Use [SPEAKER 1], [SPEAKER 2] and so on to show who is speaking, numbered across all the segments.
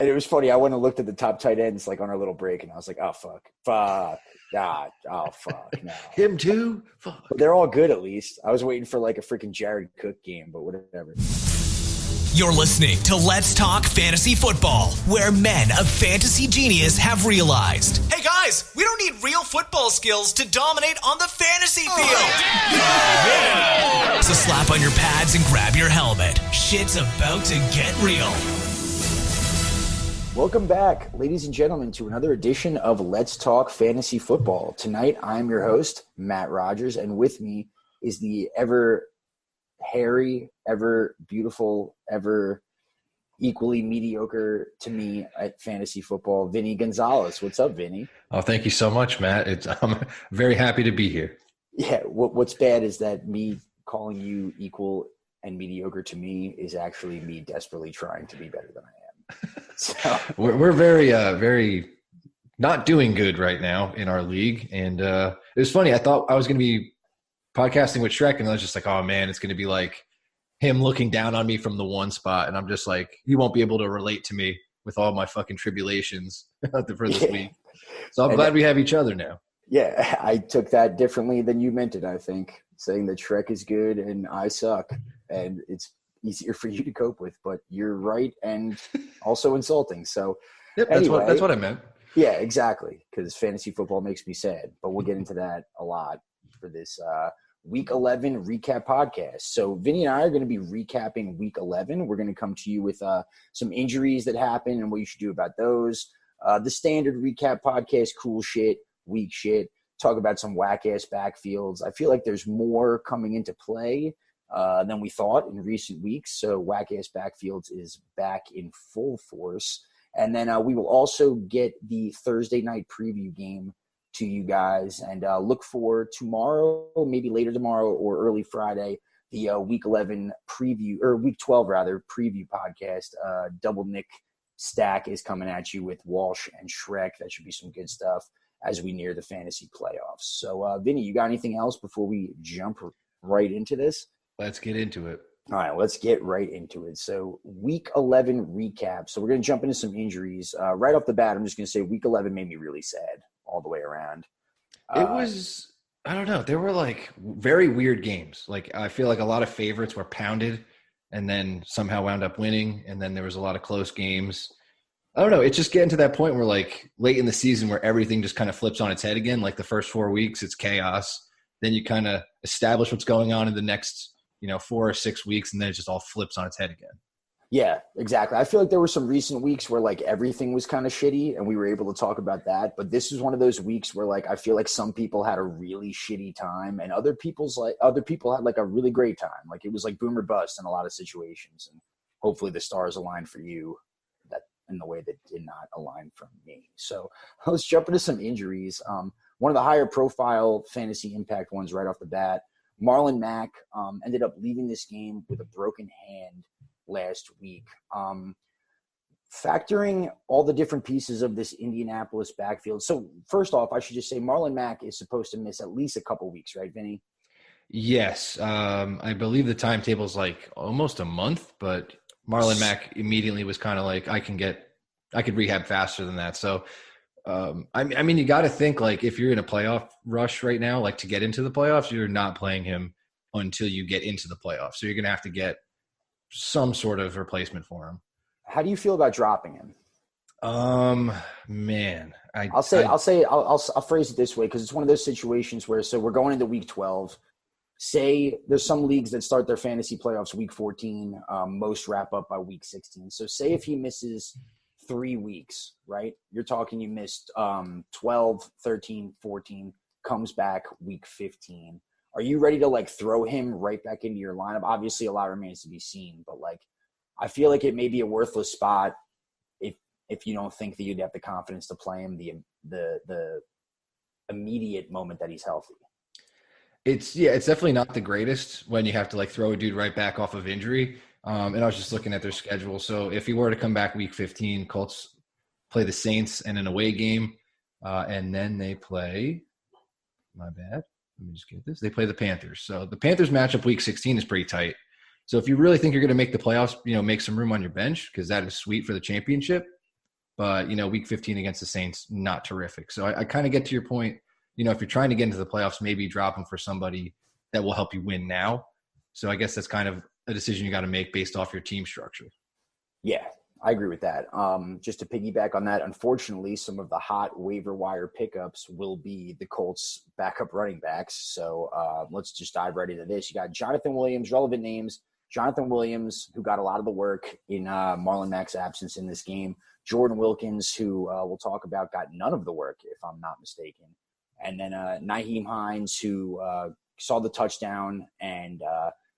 [SPEAKER 1] And it was funny. I went and looked at the top tight ends like on our little break, and I was like, "Oh fuck, oh fuck, no."
[SPEAKER 2] Him too? Fuck.
[SPEAKER 1] But they're all good at least. I was waiting for like a freaking Jared Cook game, but whatever.
[SPEAKER 3] You're listening to Let's Talk Fantasy Football, where men of fantasy genius have realized, hey guys, we don't need real football skills to dominate on the fantasy field. Yeah. So slap on your pads and grab your helmet. Shit's about to get real.
[SPEAKER 1] Welcome back, ladies and gentlemen, to another edition of Let's Talk Fantasy Football. Tonight, I'm your host, Matt Rodgers, and with me is the ever hairy, ever beautiful, ever equally mediocre to me at fantasy football, Vinny Gonzalez. What's up, Vinny?
[SPEAKER 2] Oh, thank you so much, Matt. I'm very happy to be here.
[SPEAKER 1] Yeah, what's bad is that me calling you equal and mediocre to me is actually me desperately trying to be better than I am. So
[SPEAKER 2] we're very not doing good right now in our league. And it was funny. I thought I was going to be podcasting with Shrek, and I was just like, oh man, it's going to be like him looking down on me from the one spot. And I'm just like, he won't be able to relate to me with all my fucking tribulations for this week. So I'm glad we have each other now.
[SPEAKER 1] Yeah, I took that differently than you meant it, I think, saying that Shrek is good and I suck. And it's easier for you to cope with, but you're right and also insulting. So
[SPEAKER 2] yep,
[SPEAKER 1] anyway,
[SPEAKER 2] that's what I meant.
[SPEAKER 1] Yeah, exactly, because fantasy football makes me sad, but we'll get into that a lot for this Week 11 recap podcast. So Vinny and I are going to be recapping Week 11. We're going to come to you with some injuries that happened and what you should do about those. The standard recap podcast, cool shit, weak shit, talk about some whack-ass backfields. I feel like there's more coming into play than we thought in recent weeks. So whack-ass backfields is back in full force. And then we will also get the Thursday night preview game to you guys and look for tomorrow, maybe later tomorrow or early Friday, the Week 11 preview, or Week 12 rather, preview podcast. Double Nick stack is coming at you with Walsh and Shrek. That should be some good stuff as we near the fantasy playoffs. So Vinny, you got anything else before we jump right into this?
[SPEAKER 2] Let's get into it.
[SPEAKER 1] All right, let's get right into it. So Week 11 recap. So we're going to jump into some injuries. Right off the bat, I'm just going to say Week 11 made me really sad all the way around.
[SPEAKER 2] It was, I don't know, there were like very weird games. Like I feel like a lot of favorites were pounded and then somehow wound up winning. And then there was a lot of close games. I don't know. It's just getting to that point where like late in the season where everything just kind of flips on its head again. Like the first 4 weeks, it's chaos. Then you kind of establish what's going on in the next 4 or 6 weeks, and then it just all flips on its head again.
[SPEAKER 1] Yeah, exactly. I feel like there were some recent weeks where like everything was kind of shitty and we were able to talk about that. But this is one of those weeks where like I feel like some people had a really shitty time and other people had like a really great time. Like it was like boom or bust in a lot of situations. And hopefully the stars aligned for you that in the way that did not align for me. So let's jump into some injuries. One of the higher profile fantasy impact ones right off the bat. Marlon Mack ended up leaving this game with a broken hand last week. Factoring all the different pieces of this Indianapolis backfield. So first off, I should just say Marlon Mack is supposed to miss at least a couple weeks, right, Vinny?
[SPEAKER 2] Yes. I believe the timetable is like almost a month, but Marlon Mack immediately was kind of like, I could rehab faster than that. So I mean, you got to think like if you're in a playoff rush right now, like to get into the playoffs, you're not playing him until you get into the playoffs. So you're going to have to get some sort of replacement for him.
[SPEAKER 1] How do you feel about dropping him?
[SPEAKER 2] Man,
[SPEAKER 1] I'll phrase it this way, because it's one of those situations where, so we're going into week 12. Say there's some leagues that start their fantasy playoffs week 14. Most wrap up by week 16. So say if he misses 3 weeks, right? You're talking you missed 12, 13, 14, comes back week 15. Are you ready to like throw him right back into your lineup? Obviously a lot remains to be seen, but like I feel like it may be a worthless spot if you don't think that you'd have the confidence to play him the immediate moment that he's healthy.
[SPEAKER 2] It's definitely not the greatest when you have to like throw a dude right back off of injury. And I was just looking at their schedule. So if he were to come back week 15, Colts play the Saints in an away game. And then they play, my bad, let me just get this. They play the Panthers. So the Panthers matchup week 16 is pretty tight. So if you really think you're going to make the playoffs, make some room on your bench because that is sweet for the championship. but, week 15 against the Saints, not terrific. So I kind of get to your point. If you're trying to get into the playoffs, maybe drop him for somebody that will help you win now. So I guess that's kind of a decision you got to make based off your team structure.
[SPEAKER 1] Yeah, I agree with that. Just to piggyback on that, unfortunately, some of the hot waiver wire pickups will be the Colts' backup running backs. So let's just dive right into this. You got Jonathan Williams, relevant names. Jonathan Williams, who got a lot of the work in Marlon Mack's absence in this game. Jordan Wilkins, who we'll talk about, got none of the work, if I'm not mistaken. And then Nyheim Hines, who saw the touchdown and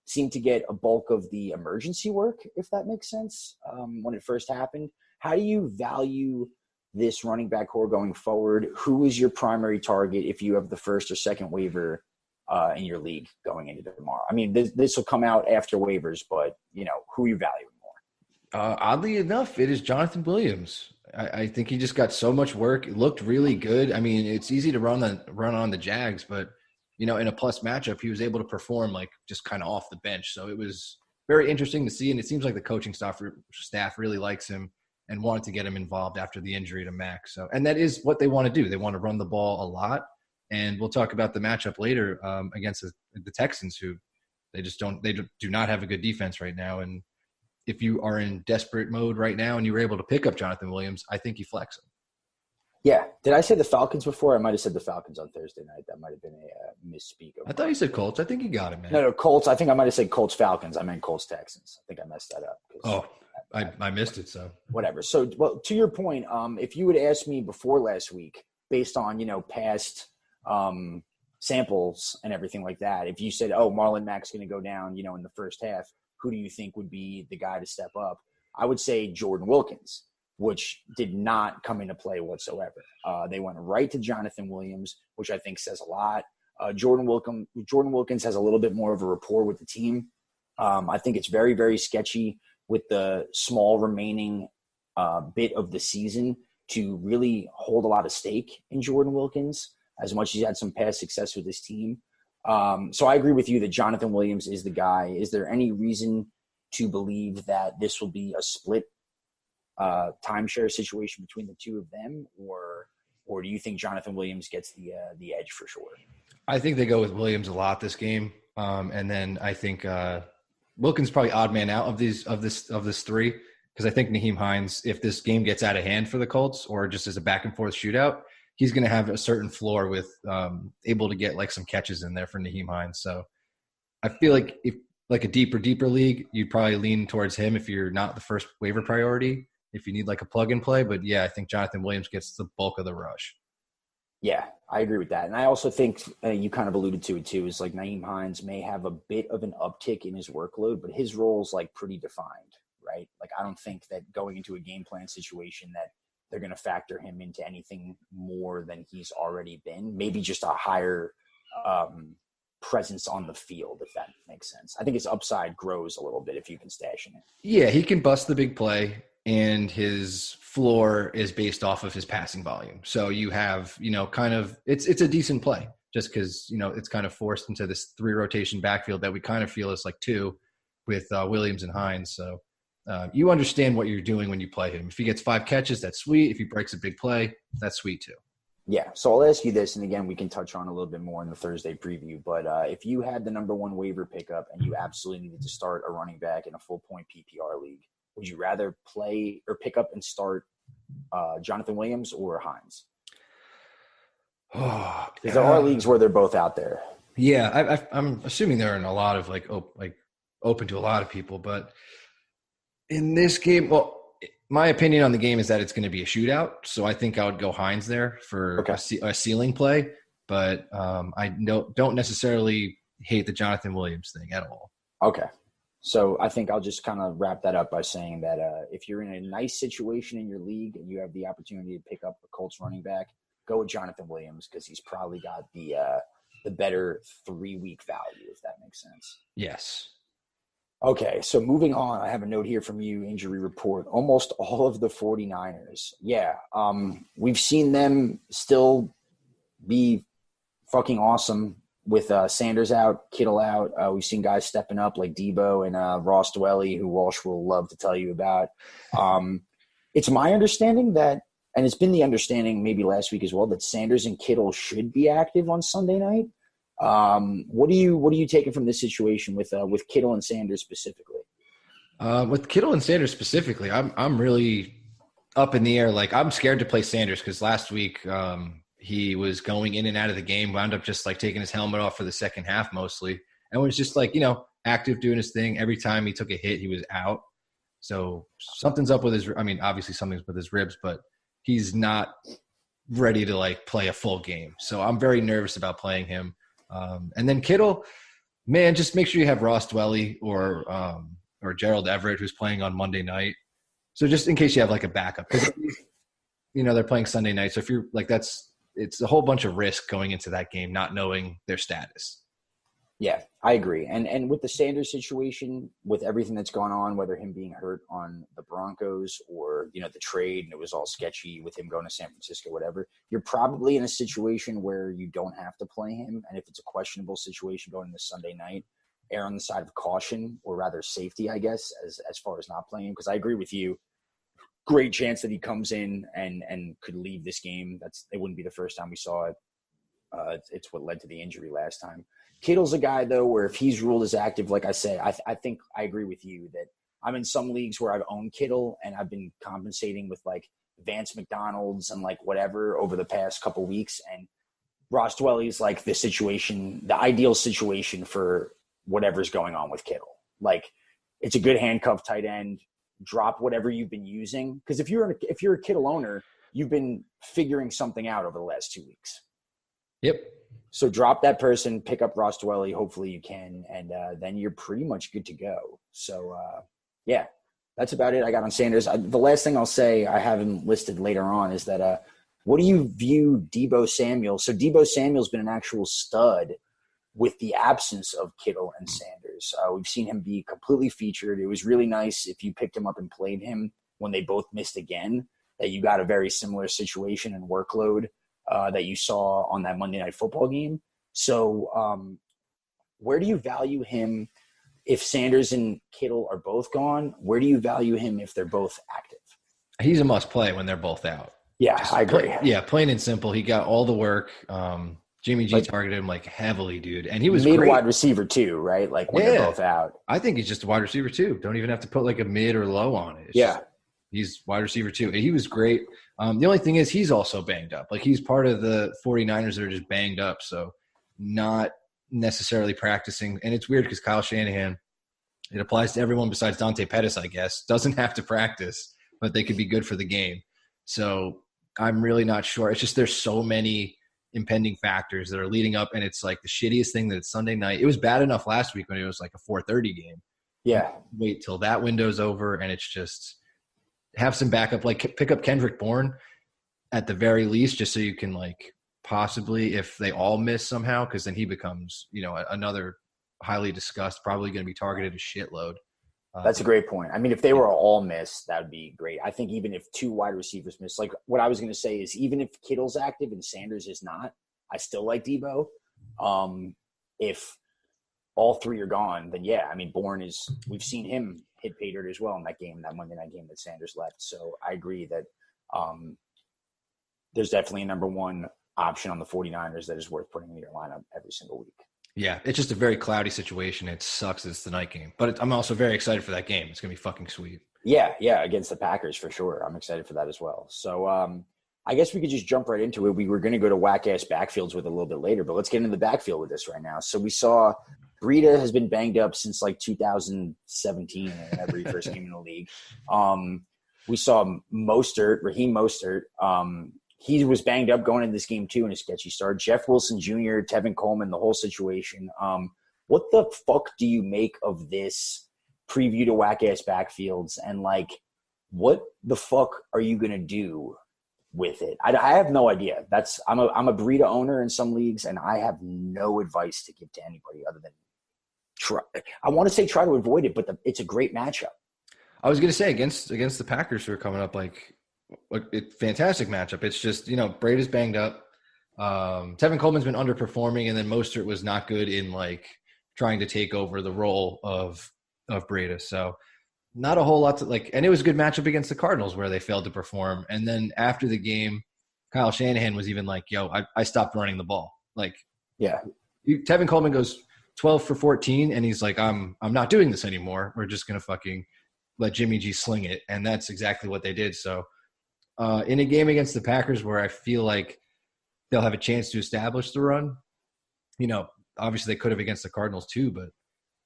[SPEAKER 1] seemed to get a bulk of the emergency work, if that makes sense, when it first happened. How do you value this running back core going forward? Who is your primary target if you have the first or second waiver in your league going into tomorrow? I mean, this will come out after waivers, but, who are you valuing more?
[SPEAKER 2] Oddly enough, it is Jonathan Williams. I think he just got so much work. It looked really good. I mean, it's easy to run on the Jags, but in a plus matchup, he was able to perform like just kind of off the bench. So it was very interesting to see, and it seems like the coaching staff really likes him and wanted to get him involved after the injury to Mac. So, and that is what they want to do. They want to run the ball a lot, and we'll talk about the matchup later against the Texans, who they do not have a good defense right now. And if you are in desperate mode right now and you were able to pick up Jonathan Williams, I think you flex him.
[SPEAKER 1] Yeah. Did I say the Falcons before? I might have said the Falcons on Thursday night. That might have been a misspeak.
[SPEAKER 2] I thought you said Colts. I think you got it, man.
[SPEAKER 1] No, Colts. I think I might have said Colts Falcons. I meant Colts Texans. I think I messed that up.
[SPEAKER 2] Oh, I missed it. So
[SPEAKER 1] whatever. So, well, to your point, if you had asked me before last week, based on, past samples and everything like that, if you said, oh, Marlon Mack's going to go down, in the first half, who do you think would be the guy to step up? I would say Jordan Wilkins, which did not come into play whatsoever. They went right to Jonathan Williams, which I think says a lot. Jordan Wilkins has a little bit more of a rapport with the team. I think it's very, very sketchy with the small remaining bit of the season to really hold a lot of stake in Jordan Wilkins, as much as he's had some past success with his team. So I agree with you that Jonathan Williams is the guy. Is there any reason to believe that this will be a split timeshare situation between the two of them, or do you think Jonathan Williams gets the edge for sure?
[SPEAKER 2] I think they go with Williams a lot this game, and then I think Wilkins probably odd man out of this three, because I think Nyheim Hines, if this game gets out of hand for the Colts or just as a back and forth shootout, he's going to have a certain floor with able to get like some catches in there for Nyheim Hines. So I feel like if like a deeper league, you'd probably lean towards him if you're not the first waiver priority, if you need like a plug and play. But yeah, I think Jonathan Williams gets the bulk of the rush. Yeah,
[SPEAKER 1] I agree with that. And I also think you kind of alluded to it too, is like Nyheim Hines may have a bit of an uptick in his workload, but his role is like pretty defined, right? Like I don't think that going into a game plan situation that they're going to factor him into anything more than he's already been. Maybe just a higher presence on the field, if that makes sense. I think his upside grows a little bit if you can stash in it.
[SPEAKER 2] Yeah, he can bust the big play, and his floor is based off of his passing volume. So you have, kind of it's a decent play just because, it's kind of forced into this 3 rotation backfield that we kind of feel is like 2 with Williams and Hines. So you understand what you're doing when you play him. If he gets 5 catches, that's sweet. If he breaks a big play, that's sweet too.
[SPEAKER 1] Yeah. So I'll ask you this, and again, we can touch on a little bit more in the Thursday preview, but if you had the number 1 waiver pickup and you absolutely needed to start a running back in a full point PPR league, would you rather play or pick up and start Jonathan Williams or Hines? Because there are leagues where they're both out there.
[SPEAKER 2] Yeah. I'm assuming they're in a lot of open to a lot of people, but in this game, well, my opinion on the game is that it's going to be a shootout. So I think I would go Hines there for a ceiling play, but I don't necessarily hate the Jonathan Williams thing at all.
[SPEAKER 1] Okay. So I think I'll just kind of wrap that up by saying that if you're in a nice situation in your league and you have the opportunity to pick up a Colts running back, go with Jonathan Williams because he's probably got the better 3-week value, if that makes sense.
[SPEAKER 2] Yes.
[SPEAKER 1] Okay, so moving on, I have a note here from you, injury report. Almost all of the 49ers. Yeah, we've seen them still be fucking awesome with Sanders out, Kittle out. We've seen guys stepping up like Debo and Ross Dwelly, who Walsh will love to tell you about. It's my understanding that, and it's been the understanding maybe last week as well, that Sanders and Kittle should be active on Sunday night. What are you taking from this situation with Kittle and Sanders specifically?
[SPEAKER 2] With Kittle and Sanders specifically, I'm really up in the air. Like, I'm scared to play Sanders because last week he was going in and out of the game, wound up just like taking his helmet off for the second half mostly, and was just like, active doing his thing. Every time he took a hit, he was out. So something's up with his – I mean, obviously something's with his ribs, but he's not ready to like play a full game. So I'm very nervous about playing him. And then Kittle, man, just make sure you have Ross Dwelly or Gerald Everett who's playing on Monday night. So just in case you have like a backup, because they're playing Sunday night. So if you're like, it's a whole bunch of risk going into that game, not knowing their status.
[SPEAKER 1] Yeah, I agree. And with the Sanders situation, with everything that's gone on, whether him being hurt on the Broncos or, the trade, and it was all sketchy with him going to San Francisco, whatever, you're probably in a situation where you don't have to play him. And if it's a questionable situation going into Sunday night, err on the side of caution, or rather safety, I guess, as far as not playing him. Because I agree with you. Great chance that he comes in and could leave this game. It wouldn't be the first time we saw it. It's what led to the injury last time. Kittle's a guy, though, where if he's ruled as active, like I said, I think I agree with you that I'm in some leagues where I've owned Kittle and I've been compensating with like Vance McDonald's and like whatever over the past couple weeks. And Ross Dwelly is like the ideal situation for whatever's going on with Kittle. Like, it's a good handcuff tight end. Drop whatever you've been using, because if you're a Kittle owner, you've been figuring something out over the last 2 weeks.
[SPEAKER 2] Yep.
[SPEAKER 1] So drop that person, pick up Ross Dwelly. Hopefully you can, and then you're pretty much good to go. So, yeah, that's about it I got on Sanders. The last thing I'll say, I have him listed later on, is that what do you view Deebo Samuel? So Deebo Samuel's been an actual stud with the absence of Kittle and Sanders. We've seen him be completely featured. It was really nice if you picked him up and played him when they both missed again, that you got a very similar situation and workload that you saw on that Monday Night Football game. So where do you value him if Sanders and Kittle are both gone? Where do you value him if they're both active?
[SPEAKER 2] He's a must play when they're both out.
[SPEAKER 1] Yeah, I agree.
[SPEAKER 2] Plain and simple. He got all the work. Jimmy G targeted him like heavily, dude. And he was
[SPEAKER 1] mid
[SPEAKER 2] great.
[SPEAKER 1] Wide receiver too, right? Like when they're both out.
[SPEAKER 2] I think he's just a wide receiver too. Don't even have to put like a mid or low on it. He's wide receiver too. He was great. The only thing is he's also banged up. Like, he's part of the 49ers that are just banged up. So not necessarily practicing. And it's weird because Kyle Shanahan, it applies to everyone besides Dante Pettis, I guess, doesn't have to practice, but they could be good for the game. So I'm really not sure. It's just there's so many impending factors that are leading up, and it's like the shittiest thing that it's Sunday night. It was bad enough last week when it was like a 4:30 game.
[SPEAKER 1] Yeah.
[SPEAKER 2] Wait till that window's over, and it's just have some backup. Like, pick up Kendrick Bourne at the very least, just so you can like possibly, if they all miss somehow, because then he becomes, another highly discussed, probably going to be targeted a shitload.
[SPEAKER 1] That's a great point. I mean, if they were all missed, that would be great. I think even if two wide receivers miss, like what I was going to say is, even if Kittle's active and Sanders is not, I still like Deebo. If all three are gone, then yeah, I mean, Bourne we've seen him hit pay dirt as well in that Monday night game that Sanders left. So I agree that there's definitely a number one option on the 49ers that is worth putting in your lineup every single week.
[SPEAKER 2] Yeah, it's just a very cloudy situation. It sucks. It's the night game. But I'm also very excited for that game. It's going to be fucking sweet.
[SPEAKER 1] Yeah, against the Packers for sure. I'm excited for that as well. So I guess we could just jump right into it. We were going to go to whack-ass backfields with a little bit later, but let's get into the backfield with this right now. So we saw Breida has been banged up since like 2017 in every first game in the league. We saw Raheem Mostert. He was banged up going into this game too in a sketchy start. Jeff Wilson Jr., Tevin Coleman, the whole situation. What the fuck do you make of this preview to whack-ass backfields? And like, what the fuck are you going to do with it? I have no idea. I'm a Breida owner in some leagues, and I have no advice to give to anybody other than try to avoid it, but it's a great matchup.
[SPEAKER 2] I was going to say against the Packers who are coming up, like fantastic matchup. It's just, Breida's banged up. Tevin Coleman's been underperforming, and then Mostert was not good in like trying to take over the role of Breida. So not a whole lot to like, and it was a good matchup against the Cardinals where they failed to perform. And then after the game, Kyle Shanahan was even like, yo, I stopped running the ball. Like,
[SPEAKER 1] yeah,
[SPEAKER 2] Tevin Coleman goes 12 for 14, and he's like, I'm not doing this anymore. We're just going to fucking let Jimmy G sling it. And that's exactly what they did. So in a game against the Packers where I feel like they'll have a chance to establish the run, obviously they could have against the Cardinals too, but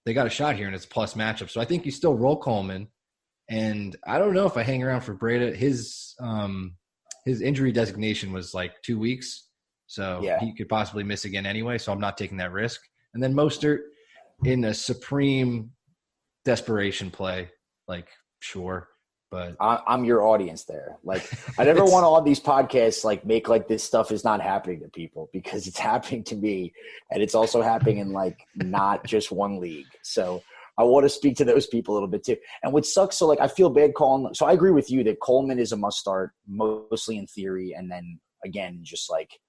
[SPEAKER 2] they got a shot here, and it's a plus matchup. So I think you still roll Coleman. And I don't know if I hang around for Breda. His injury designation was like 2 weeks. So he could possibly miss again anyway. So I'm not taking that risk. And then Mostert in a supreme desperation play, like, sure. But
[SPEAKER 1] I'm your audience there. Like, I never want all these podcasts like make like this stuff is not happening to people, because it's happening to me, and it's also happening in like not just one league. So I want to speak to those people a little bit too. And what sucks, so like I feel bad calling. So I agree with you that Coleman is a must start, mostly in theory, and then again just like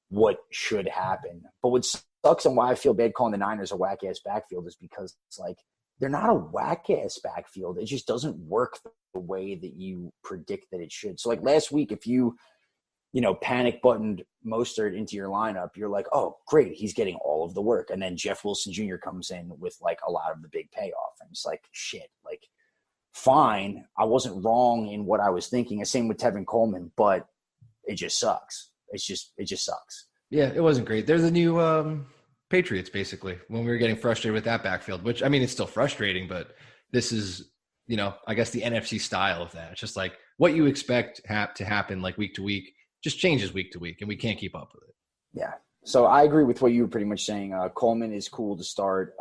[SPEAKER 1] what should happen. But what sucks and why I feel bad calling the Niners a whack ass backfield is because it's like they're not a whack-ass backfield. It just doesn't work the way that you predict that it should. So, like last week, if you panic buttoned Mostert into your lineup, you're like, oh, great, he's getting all of the work. And then Jeff Wilson Jr. comes in with, like, a lot of the big payoff. And it's like, shit, like, fine, I wasn't wrong in what I was thinking. Same with Tevin Coleman, but it just sucks. It just sucks.
[SPEAKER 2] Yeah, it wasn't great. They're the new Patriots, basically, when we were getting frustrated with that backfield, which, I mean, it's still frustrating, but this is, I guess the NFC style of that. It's just like what you expect to happen like week to week just changes week to week, and we can't keep up with it.
[SPEAKER 1] Yeah. So I agree with what you were pretty much saying. Coleman is cool to start.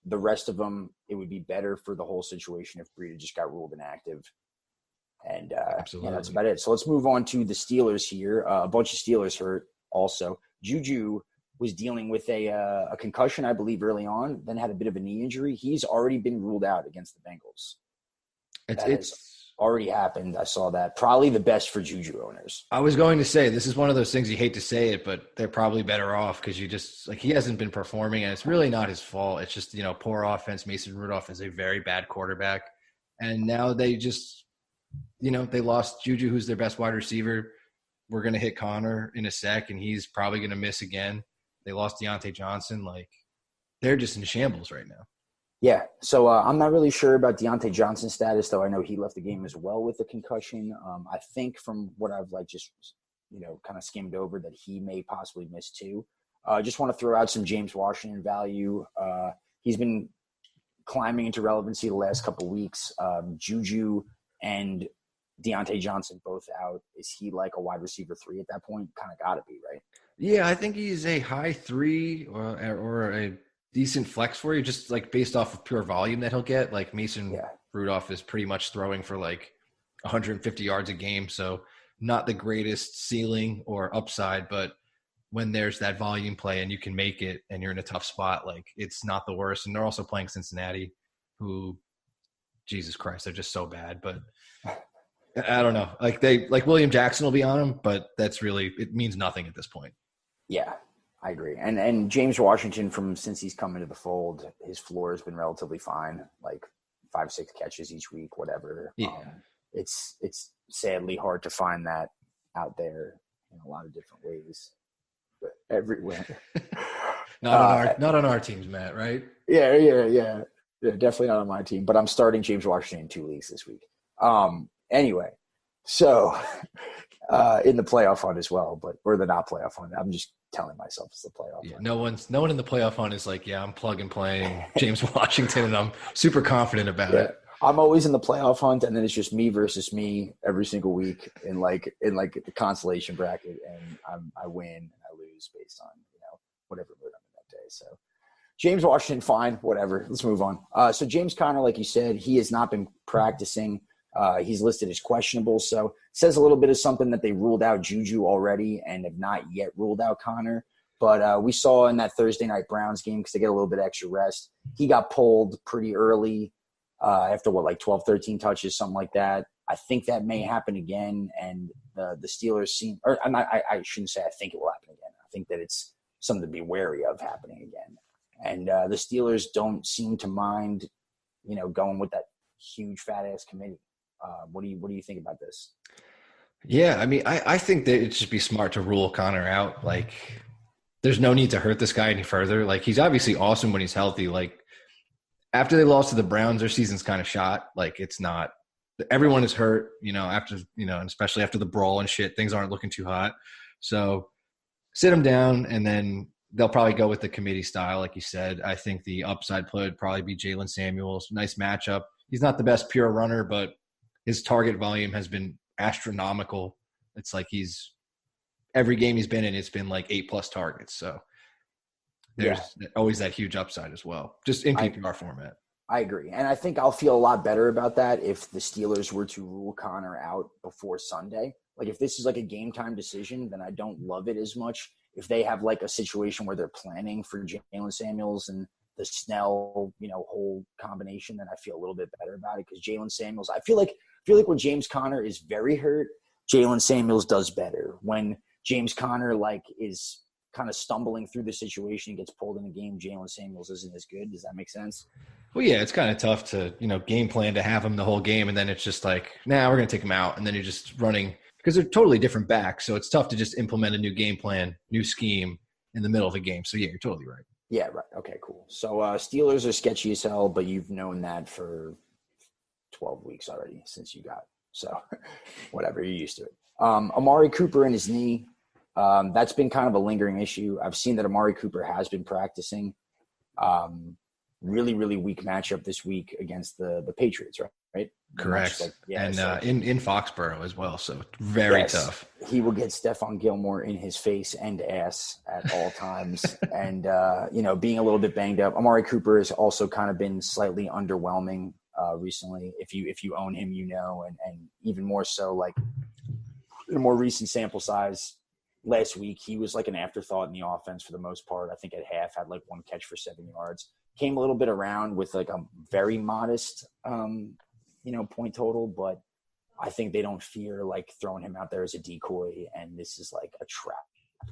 [SPEAKER 1] The rest of them, it would be better for the whole situation if Breida just got ruled inactive. And
[SPEAKER 2] Absolutely.
[SPEAKER 1] That's about it. So let's move on to the Steelers here. A bunch of Steelers hurt also. Juju was dealing with a concussion, I believe, early on, then had a bit of a knee injury. He's already been ruled out against the Bengals. It's already happened. I saw that. Probably the best for Juju owners.
[SPEAKER 2] I was going to say, this is one of those things you hate to say it, but they're probably better off because you just, like, he hasn't been performing, and it's really not his fault. It's just, poor offense. Mason Rudolph is a very bad quarterback. And now they just, they lost Juju, who's their best wide receiver. We're going to hit Connor in a sec, and he's probably going to miss again. They lost Deontay Johnson. Like, they're just in shambles right now.
[SPEAKER 1] Yeah. So I'm not really sure about Deontay Johnson's status, though. I know he left the game as well with a concussion. I think from what I've just kind of skimmed over that he may possibly miss too. Just want to throw out some James Washington value. He's been climbing into relevancy the last couple of weeks. Juju and Deontay Johnson both out. Is he like a wide receiver 3 at that point? Kind of got to be, right?
[SPEAKER 2] Yeah, I think he's a high 3 or a decent flex for you, just like based off of pure volume that he'll get. Like Mason Rudolph is pretty much throwing for like 150 yards a game, so not the greatest ceiling or upside, but when there's that volume play and you can make it and you're in a tough spot, like it's not the worst. And they're also playing Cincinnati, who, Jesus Christ, they're just so bad. But I don't know. Like William Jackson will be on him, but it means nothing at this point.
[SPEAKER 1] Yeah, I agree. And James Washington, since he's come into the fold, his floor has been relatively fine, like 5-6 catches each week, whatever.
[SPEAKER 2] Yeah.
[SPEAKER 1] It's sadly hard to find that out there in a lot of different ways, but everywhere.
[SPEAKER 2] not on our teams, Matt, right?
[SPEAKER 1] Yeah, definitely not on my team, but I'm starting James Washington in 2 leagues this week. Anyway, so in the playoff hunt as well, or the not playoff hunt. I'm just telling myself it's the playoff hunt.
[SPEAKER 2] No one in the playoff hunt is like, I'm plug and playing James Washington, and I'm super confident about it.
[SPEAKER 1] I'm always in the playoff hunt, and then it's just me versus me every single week in the consolation bracket, and I win and I lose based on whatever mood I'm in that day. So James Washington, fine, whatever. Let's move on. So James Conner, like you said, he has not been practicing. He's listed as questionable, so it says a little bit of something that they ruled out Juju already and have not yet ruled out Connor. But we saw in that Thursday night Browns game, because they get a little bit extra rest, he got pulled pretty early after 12, 13 touches, something like that. I think that may happen again, and the Steelers seem – or I shouldn't say I think it will happen again. I think that it's something to be wary of happening again. And the Steelers don't seem to mind, going with that huge fat ass committee. What do you think about this?
[SPEAKER 2] Yeah, I mean, I think that it'd just be smart to rule Connor out. Like, there's no need to hurt this guy any further. Like, he's obviously awesome when he's healthy. Like, after they lost to the Browns, their season's kind of shot. Like, it's not – everyone is hurt, after – and especially after the brawl and shit. Things aren't looking too hot. So sit him down, and then they'll probably go with the committee style, like you said. I think the upside play would probably be Jalen Samuels. Nice matchup. He's not the best pure runner, but his target volume has been astronomical. It's like every game he's been in, it's been like 8+ targets. So there's always that huge upside as well, just in PPR format.
[SPEAKER 1] I agree. And I think I'll feel a lot better about that if the Steelers were to rule Connor out before Sunday. Like, if this is like a game time decision, then I don't love it as much. If they have like a situation where they're planning for Jalen Samuels and the Snell, whole combination, then I feel a little bit better about it, because Jalen Samuels, I feel like when James Conner is very hurt, Jalen Samuels does better. When James Conner is kind of stumbling through the situation and gets pulled in the game, Jalen Samuels isn't as good. Does that make sense?
[SPEAKER 2] Well, yeah, it's kind of tough to, game plan to have him the whole game, and then it's just like, we're going to take him out, and then you're just running because they're totally different backs. So it's tough to just implement a new game plan, new scheme in the middle of a game. So yeah, you're totally right.
[SPEAKER 1] Yeah, right. Okay, cool. So Steelers are sketchy as hell, but you've known that for 12 weeks already since you got. So whatever, you're used to it. Amari Cooper and his knee, that's been kind of a lingering issue. I've seen that Amari Cooper has been practicing. Really, really weak matchup this week against the Patriots, right?
[SPEAKER 2] Correct. In Foxborough as well, so very tough.
[SPEAKER 1] He will get Stephon Gilmore in his face and ass at all times. And, being a little bit banged up. Amari Cooper has also kind of been slightly underwhelming recently. If you own him, and even more so, like, in a more recent sample size, last week he was like an afterthought in the offense for the most part. I think at half had like 1 catch for 7 yards. Came a little bit around with like a very modest, point total, but I think they don't fear like throwing him out there as a decoy, and this is like a trap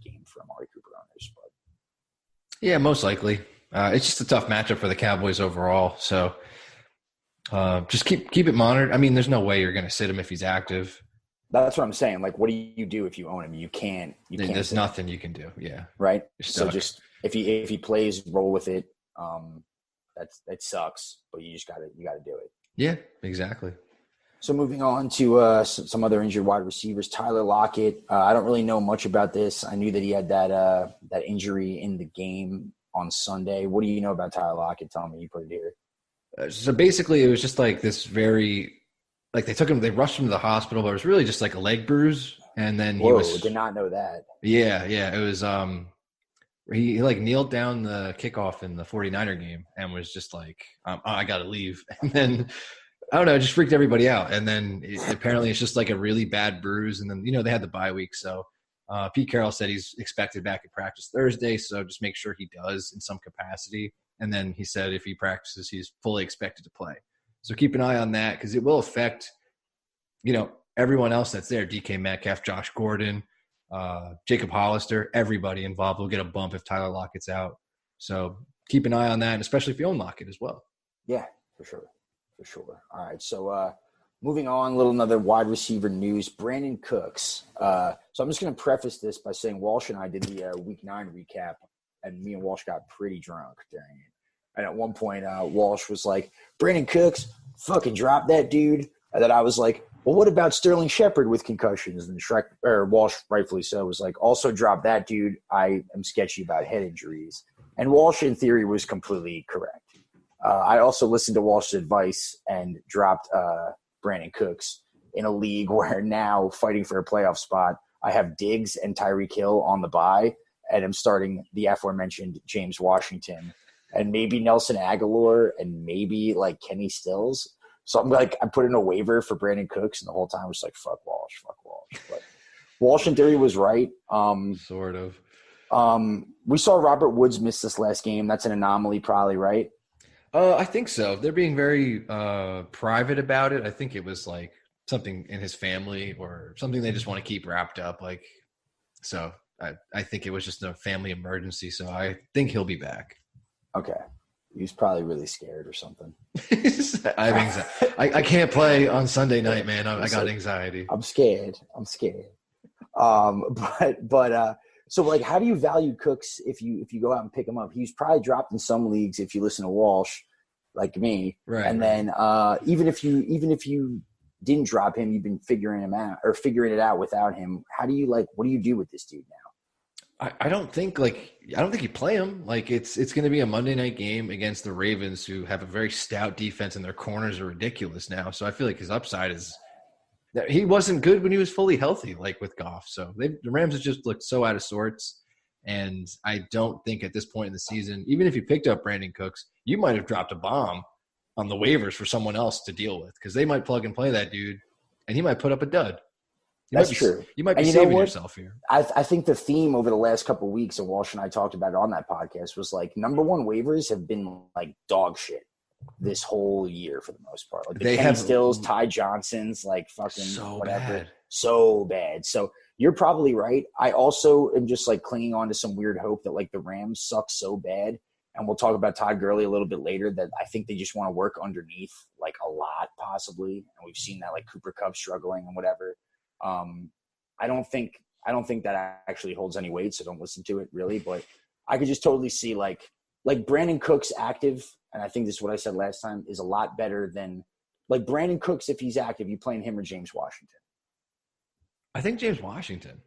[SPEAKER 1] game for Amari Cooper owners. But
[SPEAKER 2] yeah, most likely. It's just a tough matchup for the Cowboys overall. So just keep it monitored. I mean, there's no way you're going to sit him if he's active.
[SPEAKER 1] That's what I'm saying. Like, what do you do if you own him? You can't.
[SPEAKER 2] There's nothing you can do. Yeah.
[SPEAKER 1] Right. So just if he plays, roll with it. That sucks, but you gotta do it.
[SPEAKER 2] Yeah, exactly.
[SPEAKER 1] So moving on to some other injured wide receivers, Tyler Lockett. I don't really know much about this. I knew that he had that injury in the game on Sunday. What do you know about Tyler Lockett? Tell me, you put it here.
[SPEAKER 2] So basically, it was just like this they rushed him to the hospital, but it was really just like a leg bruise, and then
[SPEAKER 1] did not know that.
[SPEAKER 2] Yeah, it was he like kneeled down the kickoff in the 49er game and was just like, I got to leave. And then, I don't know, it just freaked everybody out. And then apparently it's just like a really bad bruise. And then, they had the bye week. So Pete Carroll said he's expected back at practice Thursday. So just make sure he does in some capacity. And then he said if he practices, he's fully expected to play. So keep an eye on that, because it will affect, everyone else that's there. DK Metcalf, Josh Gordon, Jacob Hollister, everybody involved will get a bump if Tyler Lockett's out. So keep an eye on that, and especially if you own Lockett as well.
[SPEAKER 1] Yeah, for sure. All right, so moving on, another wide receiver news. Brandon Cooks. So I'm just going to preface this by saying Walsh and I did the Week 9 recap, and me and Walsh got pretty drunk during it. And at one point, Walsh was like, Brandon Cooks, fucking drop that dude. And then I was like, well, what about Sterling Shepard with concussions? And Walsh, rightfully so, was like, also drop that dude. I am sketchy about head injuries. And Walsh, in theory, was completely correct. I also listened to Walsh's advice and dropped Brandon Cooks in a league where now, fighting for a playoff spot, I have Diggs and Tyreek Hill on the bye, and I'm starting the aforementioned James Washington and maybe Nelson Aguilar and maybe like Kenny Stills. So I put in a waiver for Brandon Cooks, and the whole time I was like, fuck Walsh. But Walsh in theory was right.
[SPEAKER 2] Sort of.
[SPEAKER 1] We saw Robert Woods miss this last game. That's an anomaly probably, right?
[SPEAKER 2] I think so. They're being very private about it. I think it was like something in his family or something they just want to keep wrapped up. So I think it was just a family emergency. So I think he'll be back.
[SPEAKER 1] Okay. He was probably really scared or something.
[SPEAKER 2] I have anxiety. I can't play on Sunday night, man. I got anxiety.
[SPEAKER 1] I'm scared. So like, how do you value Cooks if you go out and pick him up? He's probably dropped in some leagues if you listen to Walsh, like me.
[SPEAKER 2] Right.
[SPEAKER 1] And then even if you didn't drop him, you've been figuring it out without him. What do you do with this dude now?
[SPEAKER 2] I don't think you play him. Like it's going to be a Monday night game against the Ravens, who have a very stout defense and their corners are ridiculous now. So I feel like his upside is that he wasn't good when he was fully healthy, like with Goff. So the Rams have just looked so out of sorts. And I don't think at this point in the season, even if you picked up Brandon Cooks, you might have dropped a bomb on the waivers for someone else to deal with, because they might plug and play that dude and he might put up a dud.
[SPEAKER 1] That's true.
[SPEAKER 2] You might be saving yourself here.
[SPEAKER 1] I think the theme over the last couple of weeks, and Walsh and I talked about it on that podcast, was like number one waivers have been like dog shit this whole year for the most part. Like the Kenny Stills, Ty Johnsons, like fucking whatever. So bad. So you're probably right. I also am just like clinging on to some weird hope that like the Rams suck so bad. And we'll talk about Todd Gurley a little bit later, that I think they just want to work underneath like a lot possibly. And we've seen that like Cooper Kupp struggling and whatever. I don't think that actually holds any weight, so don't listen to it really. But I could just totally see like Brandon Cooks active, and I think this is what I said last time, is a lot better than like Brandon Cooks if he's active. You playing him or James Washington?
[SPEAKER 2] I think James Washington.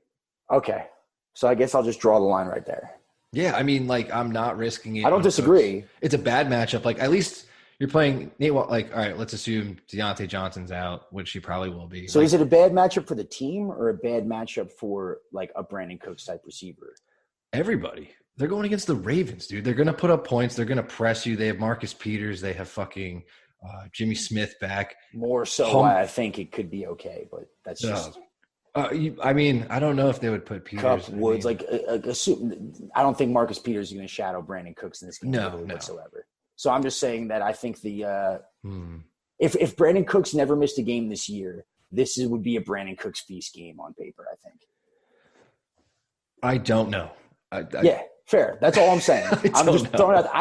[SPEAKER 1] Okay, so I guess I'll just draw the line right there.
[SPEAKER 2] Yeah, I mean, like I'm not risking it.
[SPEAKER 1] I don't disagree.
[SPEAKER 2] Cooks. It's a bad matchup. Like at least you're playing Nate. Like, all right, let's assume Deontay Johnson's out, which he probably will be.
[SPEAKER 1] So is it a bad matchup for the team or a bad matchup for like a Brandon Cooks type receiver?
[SPEAKER 2] Everybody. They're going against the Ravens, dude. They're going to put up points. They're going to press you. They have Marcus Peters. They have fucking Jimmy Smith back.
[SPEAKER 1] More so why I think it could be okay, but that's just
[SPEAKER 2] I mean, I don't know if they would put Peters.
[SPEAKER 1] Kupp, Woods, assume, I don't think Marcus Peters is going to shadow Brandon Cooks in this game whatsoever. So I'm just saying that I think if Brandon Cooks never missed a game this year, would be a Brandon Cooks feast game on paper, I think.
[SPEAKER 2] I don't know.
[SPEAKER 1] Yeah, fair. That's all I'm saying. I